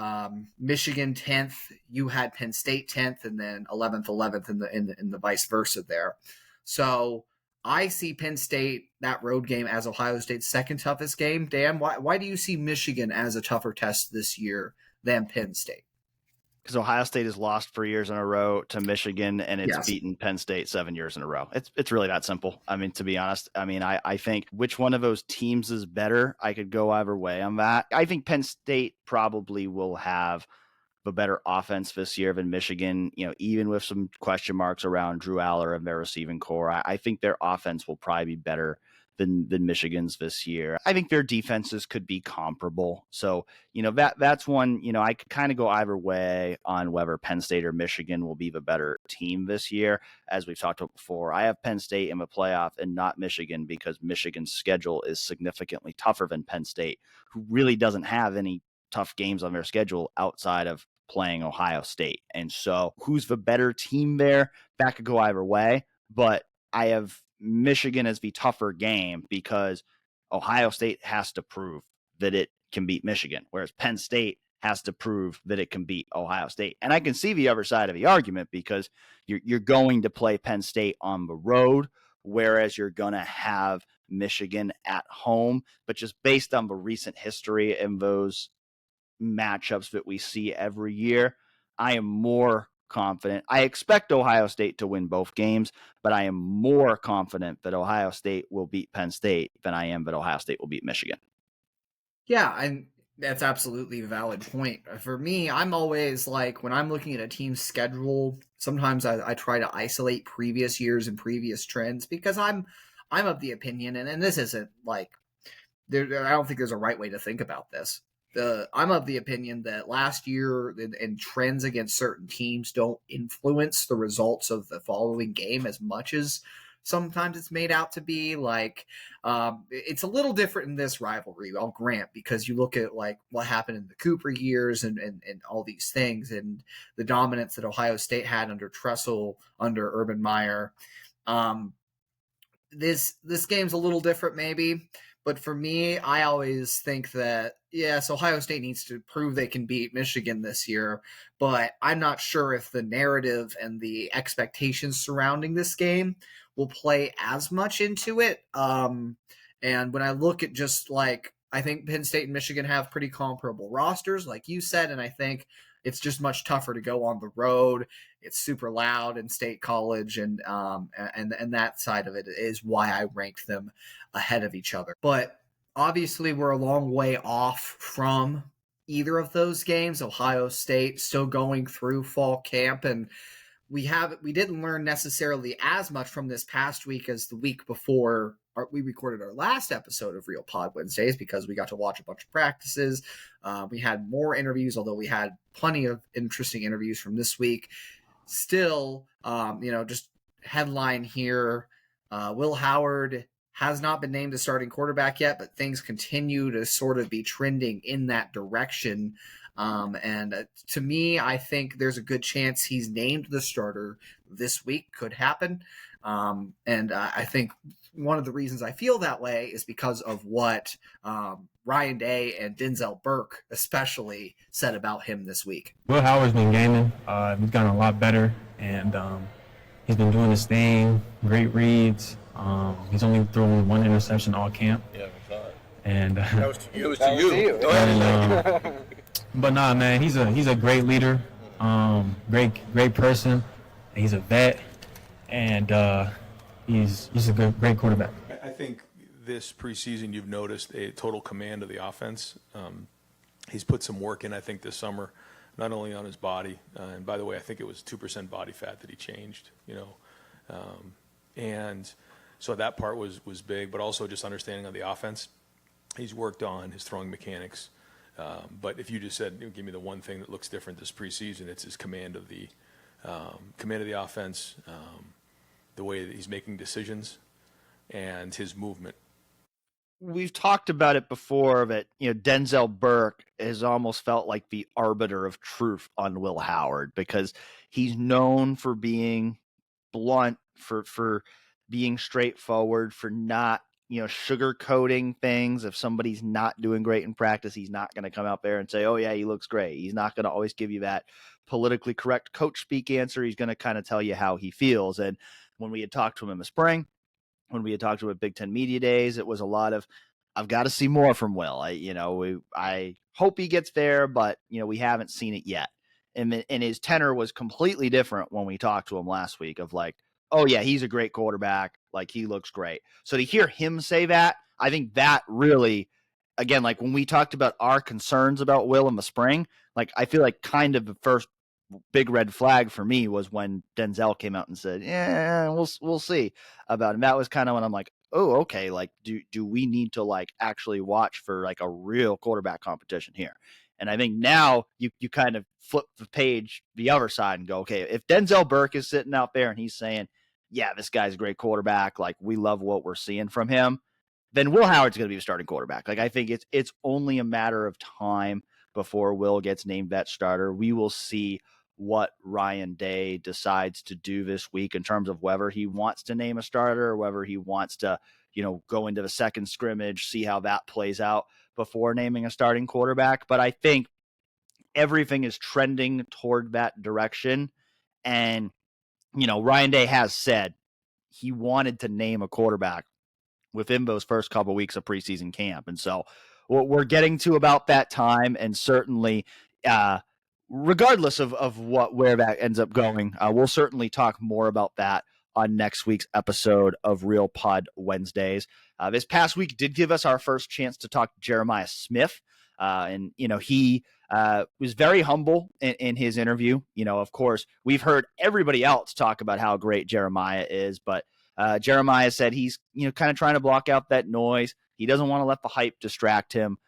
Michigan 10th, you had Penn State 10th, and then 11th in the vice versa there. So I see Penn State, that road game, as Ohio State's second toughest game. Dan, why do you see Michigan as a tougher test this year than Penn State? Because Ohio State has lost 3 years in a row to Michigan, and it's beaten Penn State 7 years in a row. It's really that simple. I mean, to be honest, I think which one of those teams is better, I could go either way on that. I think Penn State probably will have a better offense this year than Michigan, even with some question marks around Drew Aller and their receiving core. I think their offense will probably be better than Michigan's this year. I think their defenses could be comparable. So, that's one, I could kind of go either way on whether Penn State or Michigan will be the better team this year. As we've talked about before, I have Penn State in the playoff and not Michigan because Michigan's schedule is significantly tougher than Penn State, who really doesn't have any tough games on their schedule outside of playing Ohio State. And so who's the better team there? That could go either way, but I have Michigan as the tougher game because Ohio State has to prove that it can beat Michigan, whereas Penn State has to prove that it can beat Ohio State. And I can see the other side of the argument because you're going to play Penn State on the road, whereas you're going to have Michigan at home. But just based on the recent history in those matchups that we see every year, I am more confident. I expect Ohio State to win both games, but I am more confident that Ohio State will beat Penn State than I am that Ohio State will beat Michigan. Yeah, and that's absolutely a valid point. For me, I'm always like, when I'm looking at a team's schedule, sometimes I try to isolate previous years and previous trends, because I'm of the opinion, and this isn't like I don't think there's a right way to think about this. I'm of the opinion that last year and trends against certain teams don't influence the results of the following game as much as sometimes it's made out to be. Like, it's a little different in this rivalry, I'll grant, because you look at like what happened in the Cooper years and all these things, and the dominance that Ohio State had under Tressel, under Urban Meyer. This game's a little different, maybe. But for me, I always think that, yes, Ohio State needs to prove they can beat Michigan this year, but I'm not sure if the narrative and the expectations surrounding this game will play as much into it. And when I look at just like, I think Penn State and Michigan have pretty comparable rosters, like you said, and I think it's just much tougher to go on the road. It's super loud in State College, and that side of it is why I ranked them ahead of each other. But obviously, we're a long way off from either of those games. Ohio State still going through fall camp, and we didn't learn necessarily as much from this past week as the week before we recorded our last episode of Real Pod Wednesdays, because we got to watch a bunch of practices. We had more interviews, although we had plenty of interesting interviews from this week. Still, just headline here, Will Howard has not been named the starting quarterback yet, but things continue to sort of be trending in that direction. And to me, I think there's a good chance he's named the starter this week. Could happen. And I think one of the reasons I feel that way is because of what Ryan Day and Denzel Burke especially said about him this week. Will Howard's been gaming. He's gotten a lot better, and he's been doing his thing. Great reads. He's only thrown one interception all camp. Yeah, I saw it. And it was to you. And, but nah, man, he's a great leader. Great person. He's a vet, and he's a great quarterback. I think this preseason you've noticed a total command of the offense. He's put some work in, I think, this summer, not only on his body, and by the way, I think it was 2% body fat that he changed, and so that part was big, but also just understanding of the offense. He's worked on his throwing mechanics, but if you just said, give me the one thing that looks different this preseason, it's his command of the offense, the way that he's making decisions, and his movement. We've talked about it before, but Denzel Burke has almost felt like the arbiter of truth on Will Howard, because he's known for being blunt, for being straightforward, for not sugarcoating things. If somebody's not doing great in practice, he's not going to come out there and say, oh yeah, he looks great. He's not going to always give you that politically correct coach speak answer. He's going to kind of tell you how he feels. And when we had talked to him in the spring, when we had talked to him at Big Ten Media Days, it was a lot of, I've got to see more from Will. I hope he gets there, but we haven't seen it yet. And his tenor was completely different when we talked to him last week, of like, oh yeah, he's a great quarterback. Like, he looks great. So to hear him say that, I think that really, again, like when we talked about our concerns about Will in the spring, like I feel like kind of the first big red flag for me was when Denzel came out and said, yeah, we'll see about him. That was kind of when I'm like, oh, okay. Like, do we need to like actually watch for like a real quarterback competition here? And I think now you kind of flip the page the other side and go, okay, if Denzel Burke is sitting out there and he's saying, yeah, this guy's a great quarterback, like we love what we're seeing from him, then Will Howard's going to be the starting quarterback. Like, I think it's only a matter of time before Will gets named that starter. We will see what Ryan Day decides to do this week in terms of whether he wants to name a starter or whether he wants to, go into the second scrimmage, see how that plays out before naming a starting quarterback. But I think everything is trending toward that direction. And, Ryan Day has said he wanted to name a quarterback within those first couple of weeks of preseason camp. And so we're getting to about that time, and certainly, regardless of where that ends up going, we'll certainly talk more about that on next week's episode of Real Pod Wednesdays. This past week did give us our first chance to talk to Jeremiah Smith. And he was very humble in his interview. Of course, we've heard everybody else talk about how great Jeremiah is, but Jeremiah said he's kind of trying to block out that noise. He doesn't want to let the hype distract him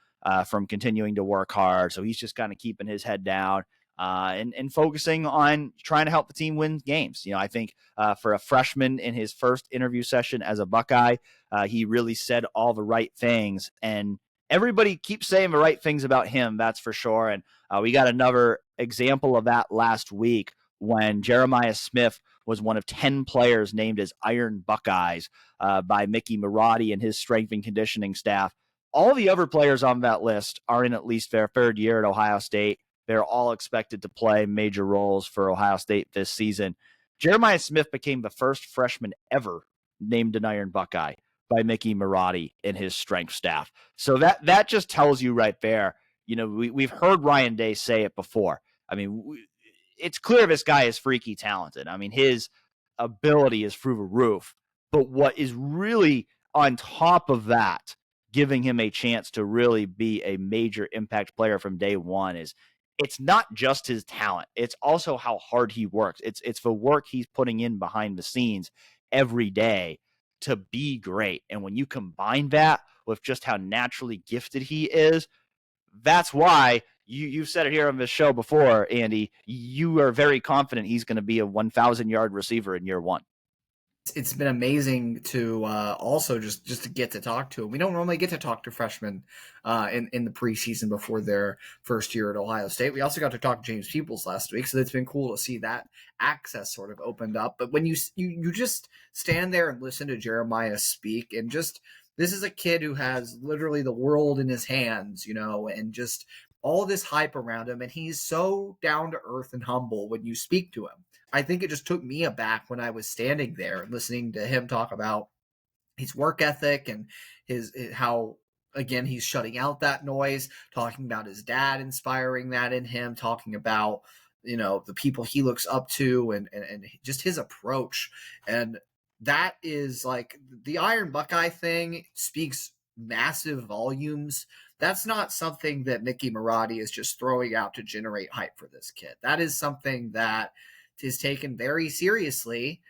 from continuing to work hard. So he's just kind of keeping his head down and focusing on trying to help the team win games. I think for a freshman in his first interview session as a Buckeye, he really said all the right things, and everybody keeps saying the right things about him, that's for sure. And we got another example of that last week when Jeremiah Smith was one of 10 players named as Iron Buckeyes by Mickey Marotti and his strength and conditioning staff. All the other players on that list are in at least their third year at Ohio State. They're all expected to play major roles for Ohio State this season. Jeremiah Smith became the first freshman ever named an Iron Buckeye by Mickey Marotti and his strength staff. So that just tells you right there, we've heard Ryan Day say it before. I mean, it's clear this guy is freaky talented. I mean, his ability is through the roof. But what is really on top of that, giving him a chance to really be a major impact player from day one, is it's not just his talent. It's also how hard he works. It's the work he's putting in behind the scenes every day to be great. And when you combine that with just how naturally gifted he is, that's why you've said it here on this show before, Andy, you are very confident he's going to be a 1,000-yard receiver in year one. It's been amazing to also just to get to talk to him. We don't normally get to talk to freshmen in the preseason before their first year at Ohio State. We also got to talk to James Peoples last week, so it's been cool to see that access sort of opened up. But when you just stand there and listen to Jeremiah speak, and just this is a kid who has literally the world in his hands, and just all this hype around him, and he's so down to earth and humble when you speak to him. I think it just took me aback when I was standing there and listening to him talk about his work ethic and his how, again, he's shutting out that noise, talking about his dad inspiring that in him, talking about, the people he looks up to and just his approach. And that is like the Iron Buckeye thing speaks massive volumes. That's not something that Mickey Marotti is just throwing out to generate hype for this kid. That is something that is taken very seriously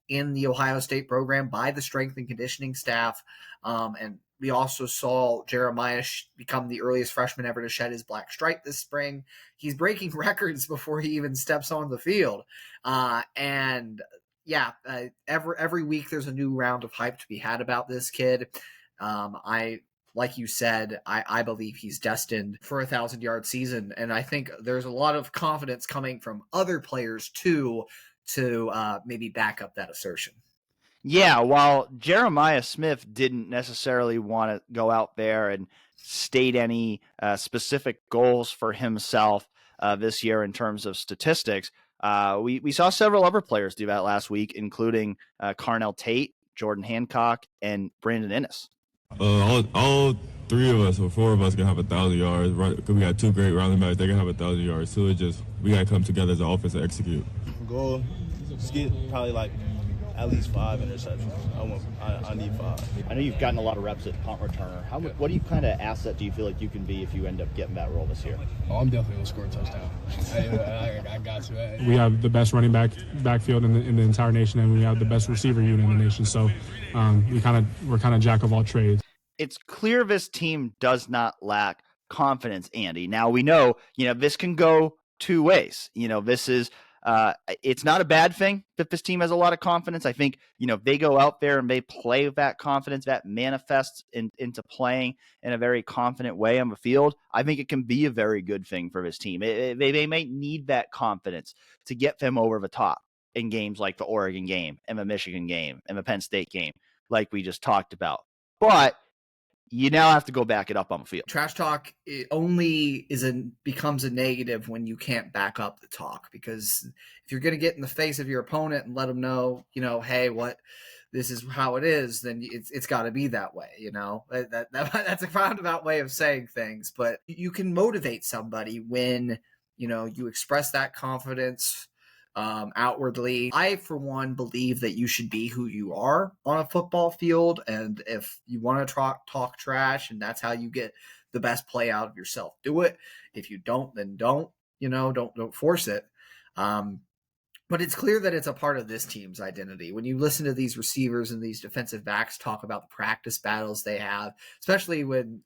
in the Ohio State program by the strength and conditioning staff. And we also saw Jeremiah become the earliest freshman ever to shed his black stripe this spring. He's breaking records before he even steps on the field. Every week there's a new round of hype to be had about this kid. Like you said, I believe he's destined for a 1,000-yard season. And I think there's a lot of confidence coming from other players, too, to maybe back up that assertion. Yeah, while Jeremiah Smith didn't necessarily want to go out there and state any specific goals for himself this year in terms of statistics, we saw several other players do that last week, including Carnell Tate, Jordan Hancock, and Brandon Ennis. All three of us or four of us can have 1,000 yards. Right? Because we got two great running backs, they can have 1,000 yards. So we got to come together as an offense and execute. Goal, just get probably like at least 5 interceptions. I need 5. I know you've gotten a lot of reps at punt returner. What kind of asset do you feel like you can be if you end up getting that role this year? Oh, I'm definitely going to score a touchdown. I got to. We have the best running backfield in the entire nation, and we have the best receiver unit in the nation. So we're kind of jack of all trades. It's clear this team does not lack confidence, Andy. Now we know, this can go two ways. This is it's not a bad thing that this team has a lot of confidence. I think, they go out there and they play with that confidence that manifests into playing in a very confident way on the field. I think it can be a very good thing for this team. They might need that confidence to get them over the top in games like the Oregon game and the Michigan game and the Penn State game, like we just talked about. But you now have to go back it up on the field. Trash talk only becomes a negative when you can't back up the talk, because if you're going to get in the face of your opponent and let them know, hey, this is how it is, then it's got to be that way. That's a roundabout way of saying things, but you can motivate somebody when, you express that confidence outwardly. I, for one, believe that you should be who you are on a football field. And if you want to talk trash and that's how you get the best play out of yourself, do it. If you don't, then don't, don't force it. But it's clear that it's a part of this team's identity. When you listen to these receivers and these defensive backs talk about the practice battles they have, especially when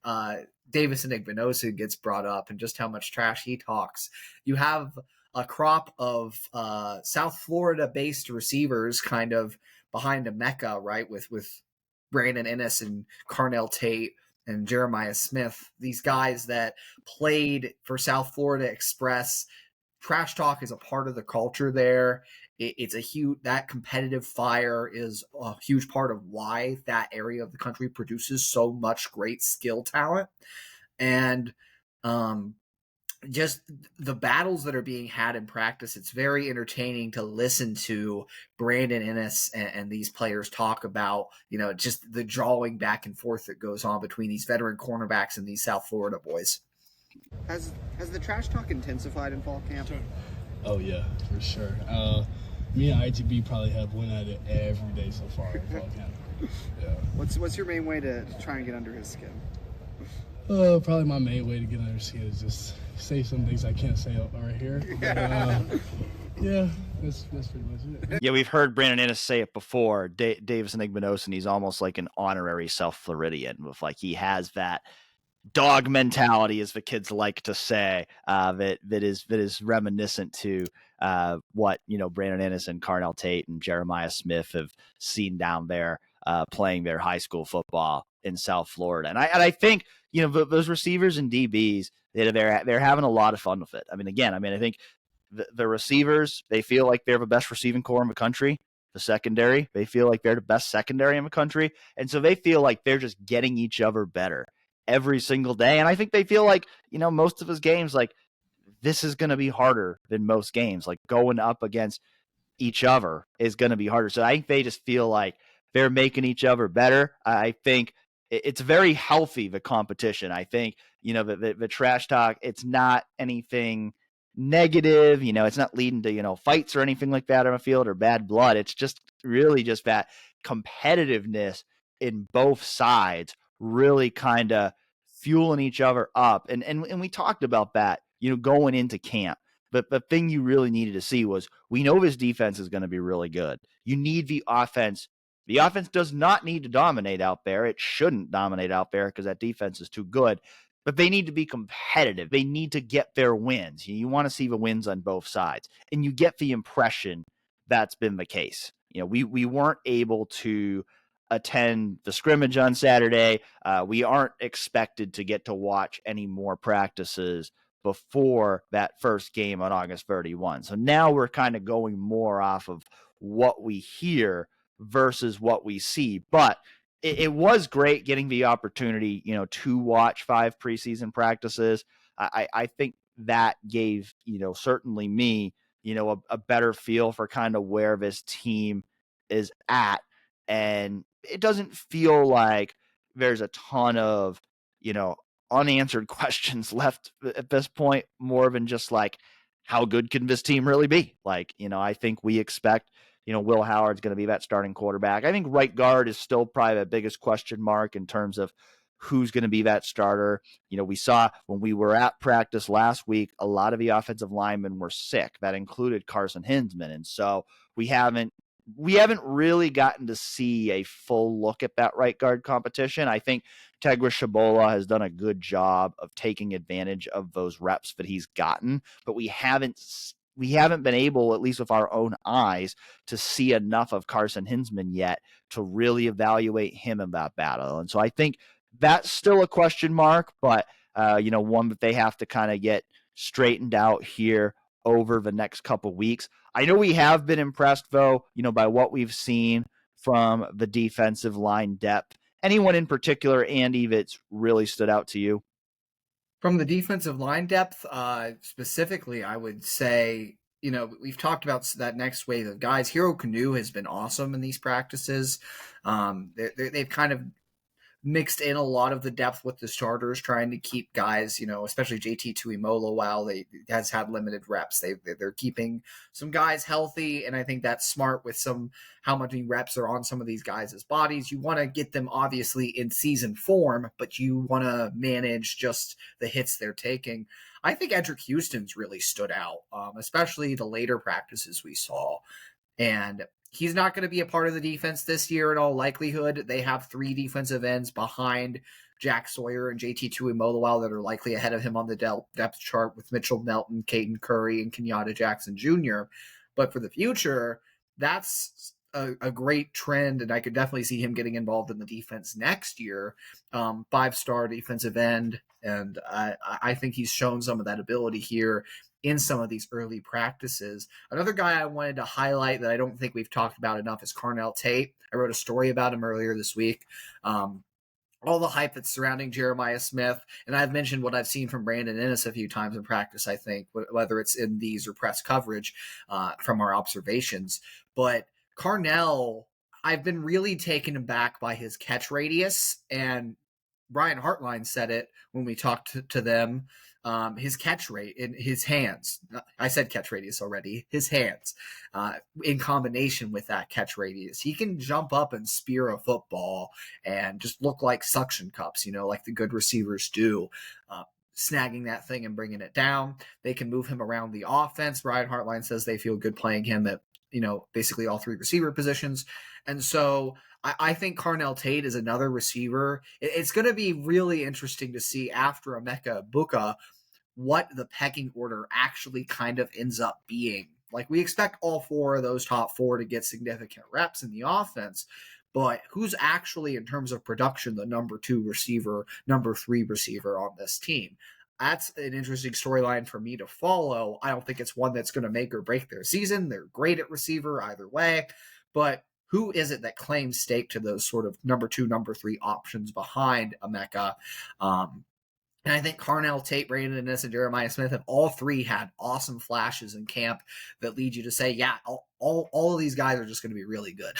Davis Igbinosun gets brought up and just how much trash he talks, you have a crop of South Florida-based receivers kind of behind a mecca, right, with Brandon Ennis and Carnell Tate and Jeremiah Smith, these guys that played for South Florida Express. Trash talk is a part of the culture there. It's a huge, that competitive fire is a huge part of why that area of the country produces so much great skill talent. And just the battles that are being had in practice, it's very entertaining to listen to Brandon Ennis and these players talk about, just the drawing back and forth that goes on between these veteran cornerbacks and these South Florida boys. Has the trash talk intensified in fall camp? Oh yeah, for sure. Me and ITB probably have went at it every day so far in fall camp. Yeah. What's your main way to try and get under his skin? Probably my main way to get under his skin is just say some things I can't say right here. But, yeah, that's pretty much it. Yeah, we've heard Brandon Ennis say it before. Davis Igbinosun, he's almost like an honorary South Floridian, with like he has that dog mentality, as the kids like to say, that is reminiscent to what Brandon Ennis and Carnell Tate and Jeremiah Smith have seen down there playing their high school football in South Florida. And I think those receivers and DBs, they're having a lot of fun with it. I think the receivers, they feel like they're the best receiving corps in the country. The secondary, they feel like they're the best secondary in the country, and so they feel like they're just getting each other better every single day. And I think they feel like, most of his games, like this is going to be harder than most games. Like going up against each other is going to be harder. So I think they just feel like they're making each other better. I think it's very healthy, the competition. I think, the trash talk, it's not anything negative, it's not leading to, fights or anything like that on the field or bad blood. It's just really just that competitiveness in both sides really kind of fueling each other up. And we talked about that, going into camp. But the thing you really needed to see was, we know this defense is going to be really good. You need the offense. The offense does not need to dominate out there. It shouldn't dominate out there because that defense is too good. But they need to be competitive. They need to get their wins. You want to see the wins on both sides. And you get the impression that's been the case. We weren't able to attend the scrimmage on Saturday. We aren't expected to get to watch any more practices before that first game on August 31. So now we're kind of going more off of what we hear versus what we see. But it was great getting the opportunity, to watch 5 preseason practices. I think that gave, certainly me, a better feel for kind of where this team is at. And it doesn't feel like there's a ton of, unanswered questions left at this point, more than just like, how good can this team really be? Like, I think we expect, Will Howard's going to be that starting quarterback. I think right guard is still probably the biggest question mark in terms of who's going to be that starter. We saw when we were at practice last week, a lot of the offensive linemen were sick. That included Carson Hinsman. And so we haven't really gotten to see a full look at that right guard competition. I think Tegra Shabola has done a good job of taking advantage of those reps that he's gotten, but we haven't been able, at least with our own eyes, to see enough of Carson Hinsman yet to really evaluate him in that battle. And so I think that's still a question mark, but one that they have to kind of get straightened out here over the next couple weeks. I know we have been impressed, though, by what we've seen from the defensive line depth. Anyone in particular, Andy, that's really stood out to you? From the defensive line depth, specifically, I would say, we've talked about that next wave of guys. Hero Kanu has been awesome in these practices. They've kind of mixed in a lot of the depth with the starters, trying to keep guys, especially JT Tuimoloau, while they has had limited reps. They're keeping some guys healthy, and I think that's smart with how many reps are on some of these guys' bodies. You want to get them obviously in season form, but you want to manage just the hits they're taking. I think Eddrick Houston's really stood out, especially the later practices we saw. And he's not going to be a part of the defense this year in all likelihood. They have 3 defensive ends behind Jack Sawyer and JT Tuimoloau that are likely ahead of him on the depth chart with Mitchell Melton, Caden Curry, and Kenyatta Jackson Jr. But for the future, that's a great trend, and I could definitely see him getting involved in the defense next year. 5-star defensive end, and I think he's shown some of that ability here in some of these early practices. Another guy I wanted to highlight that I don't think we've talked about enough is Carnell Tate. I wrote a story about him earlier this week. All the hype that's surrounding Jeremiah Smith, and I've mentioned what I've seen from Brandon Inniss a few times in practice, I think, whether it's in these or press coverage from our observations. But Carnell, I've been really taken aback by his catch radius, and Brian Hartline said it when we talked to them. His catch rate in his hands, I said catch radius already, his hands, in combination with that catch radius, he can jump up and spear a football and just look like suction cups, like the good receivers do, snagging that thing and bringing it down. They can move him around the offense. Brian Hartline says they feel good playing him at, basically all 3 receiver positions. And so I think Carnell Tate is another receiver. It's going to be really interesting to see after Emeka Egbuka what the pecking order actually kind of ends up being. Like, we expect all 4 of those top 4 to get significant reps in the offense, but who's actually, in terms of production, the number 2 receiver, number 3 receiver on this team? That's an interesting storyline for me to follow. I don't think it's one that's going to make or break their season. They're great at receiver either way, but who is it that claims stake to those sort of number 2, number 3 options behind Emeka? And I think Carnell Tate, Brandon Inniss, and Jeremiah Smith have all 3 had awesome flashes in camp that lead you to say, yeah, all of these guys are just going to be really good.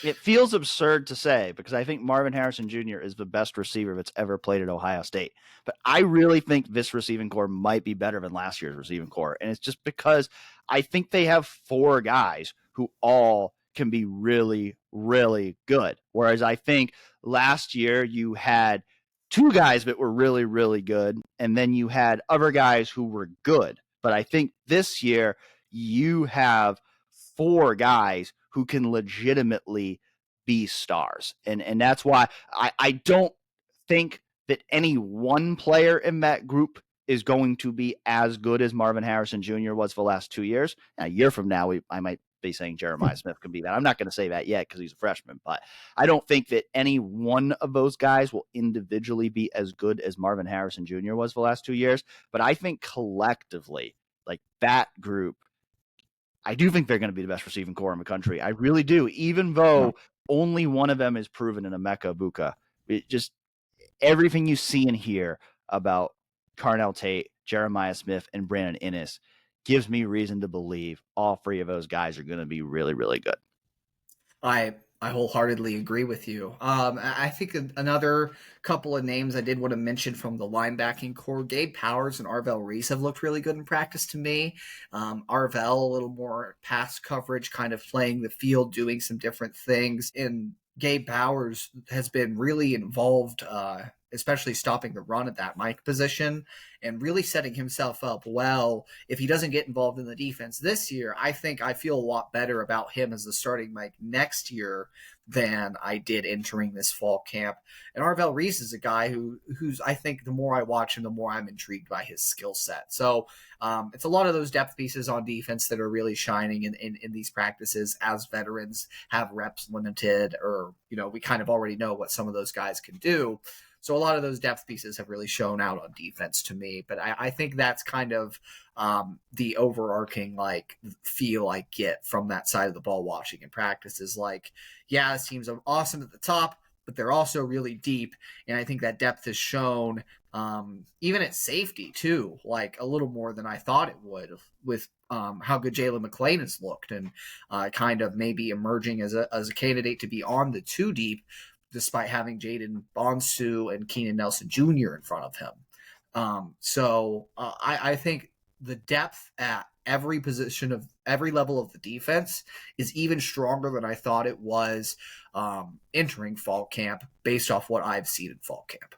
It feels absurd to say because I think Marvin Harrison Jr. is the best receiver that's ever played at Ohio State. But I really think this receiving core might be better than last year's receiving core. And it's just because I think they have 4 guys who all can be really, really good. Whereas I think last year you had 2 guys that were really, really good, and then you had other guys who were good. But I think this year you have 4 guys who can legitimately be stars. And that's why I don't think that any one player in that group is going to be as good as Marvin Harrison Jr. was for the last 2 years. Now, a year from now, I might be saying Jeremiah Smith can be that. I'm not going to say that yet because he's a freshman, but I don't think that any one of those guys will individually be as good as Marvin Harrison Jr. was for the last 2 years. But I think collectively, like that group, I do think they're going to be the best receiving core in the country. I really do, even though only one of them is proven in Emeka Egbuka. It just everything you see and hear about Carnell Tate, Jeremiah Smith, and Brandon Inniss gives me reason to believe all 3 of those guys are going to be really, really good. I wholeheartedly agree with you. I think another couple of names I did want to mention from the linebacking core, Gabe Powers and Arvell Reese have looked really good in practice to me. Arvell, a little more pass coverage, kind of playing the field, doing some different things. And Gabe Powers has been really involved, especially stopping the run at that Mike position and really setting himself up well. If he doesn't get involved in the defense this year, I think I feel a lot better about him as the starting Mike next year than I did entering this fall camp. And Arvell Reese is a guy who's I think the more I watch him, the more I'm intrigued by his skill set. So it's a lot of those depth pieces on defense that are really shining in these practices as veterans have reps limited, or, we kind of already know what some of those guys can do. So a lot of those depth pieces have really shown out on defense to me. But I think that's kind of the overarching feel I get from that side of the ball watching in practice is yeah, this team's awesome at the top, but they're also really deep. And I think that depth is shown even at safety too, a little more than I thought it would with how good Jaylen McClain has looked and kind of maybe emerging as a candidate to be on the 2 deep. despite having Jaden Bonsu and Keenan Nelson Jr. in front of him. I think the depth at every position of every level of the defense is even stronger than I thought it was entering fall camp based off what I've seen in fall camp.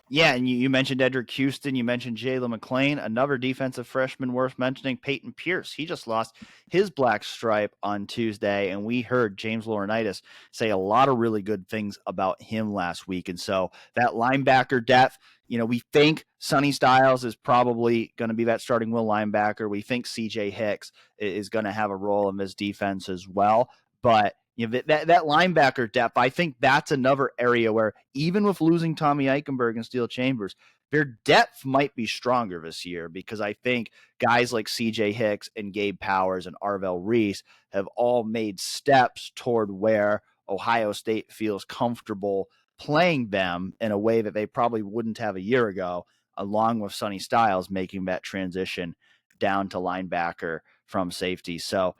Yeah, and you mentioned Eddrick Houston. You mentioned Jaylen McClain, another defensive freshman worth mentioning, Payton Pierce. He just lost his black stripe on Tuesday, and we heard James Laurinaitis say a lot of really good things about him last week. And so that linebacker depth, we think Sonny Styles is probably going to be that starting will linebacker. We think CJ Hicks is going to have a role in this defense as well. But that linebacker depth, I think that's another area where even with losing Tommy Eichenberg and Steel Chambers, their depth might be stronger this year, because I think guys like CJ Hicks and Gabe Powers and Arvell Reese have all made steps toward where Ohio State feels comfortable playing them in a way that they probably wouldn't have a year ago, along with Sonny Styles making that transition down to linebacker from safety. So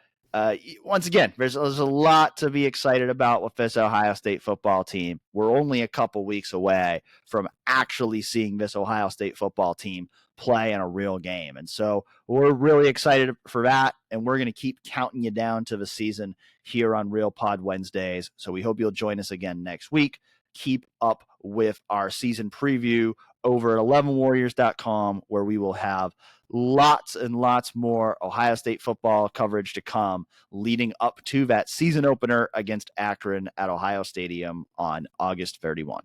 once again, there's a lot to be excited about with this Ohio State football team. We're only a couple weeks away from actually seeing this Ohio State football team play in a real game. And so we're really excited for that, and we're going to keep counting you down to the season here on Real Pod Wednesdays. So we hope you'll join us again next week. Keep up with our season preview over at 11warriors.com, where we will have lots and lots more Ohio State football coverage to come leading up to that season opener against Akron at Ohio Stadium on August 31.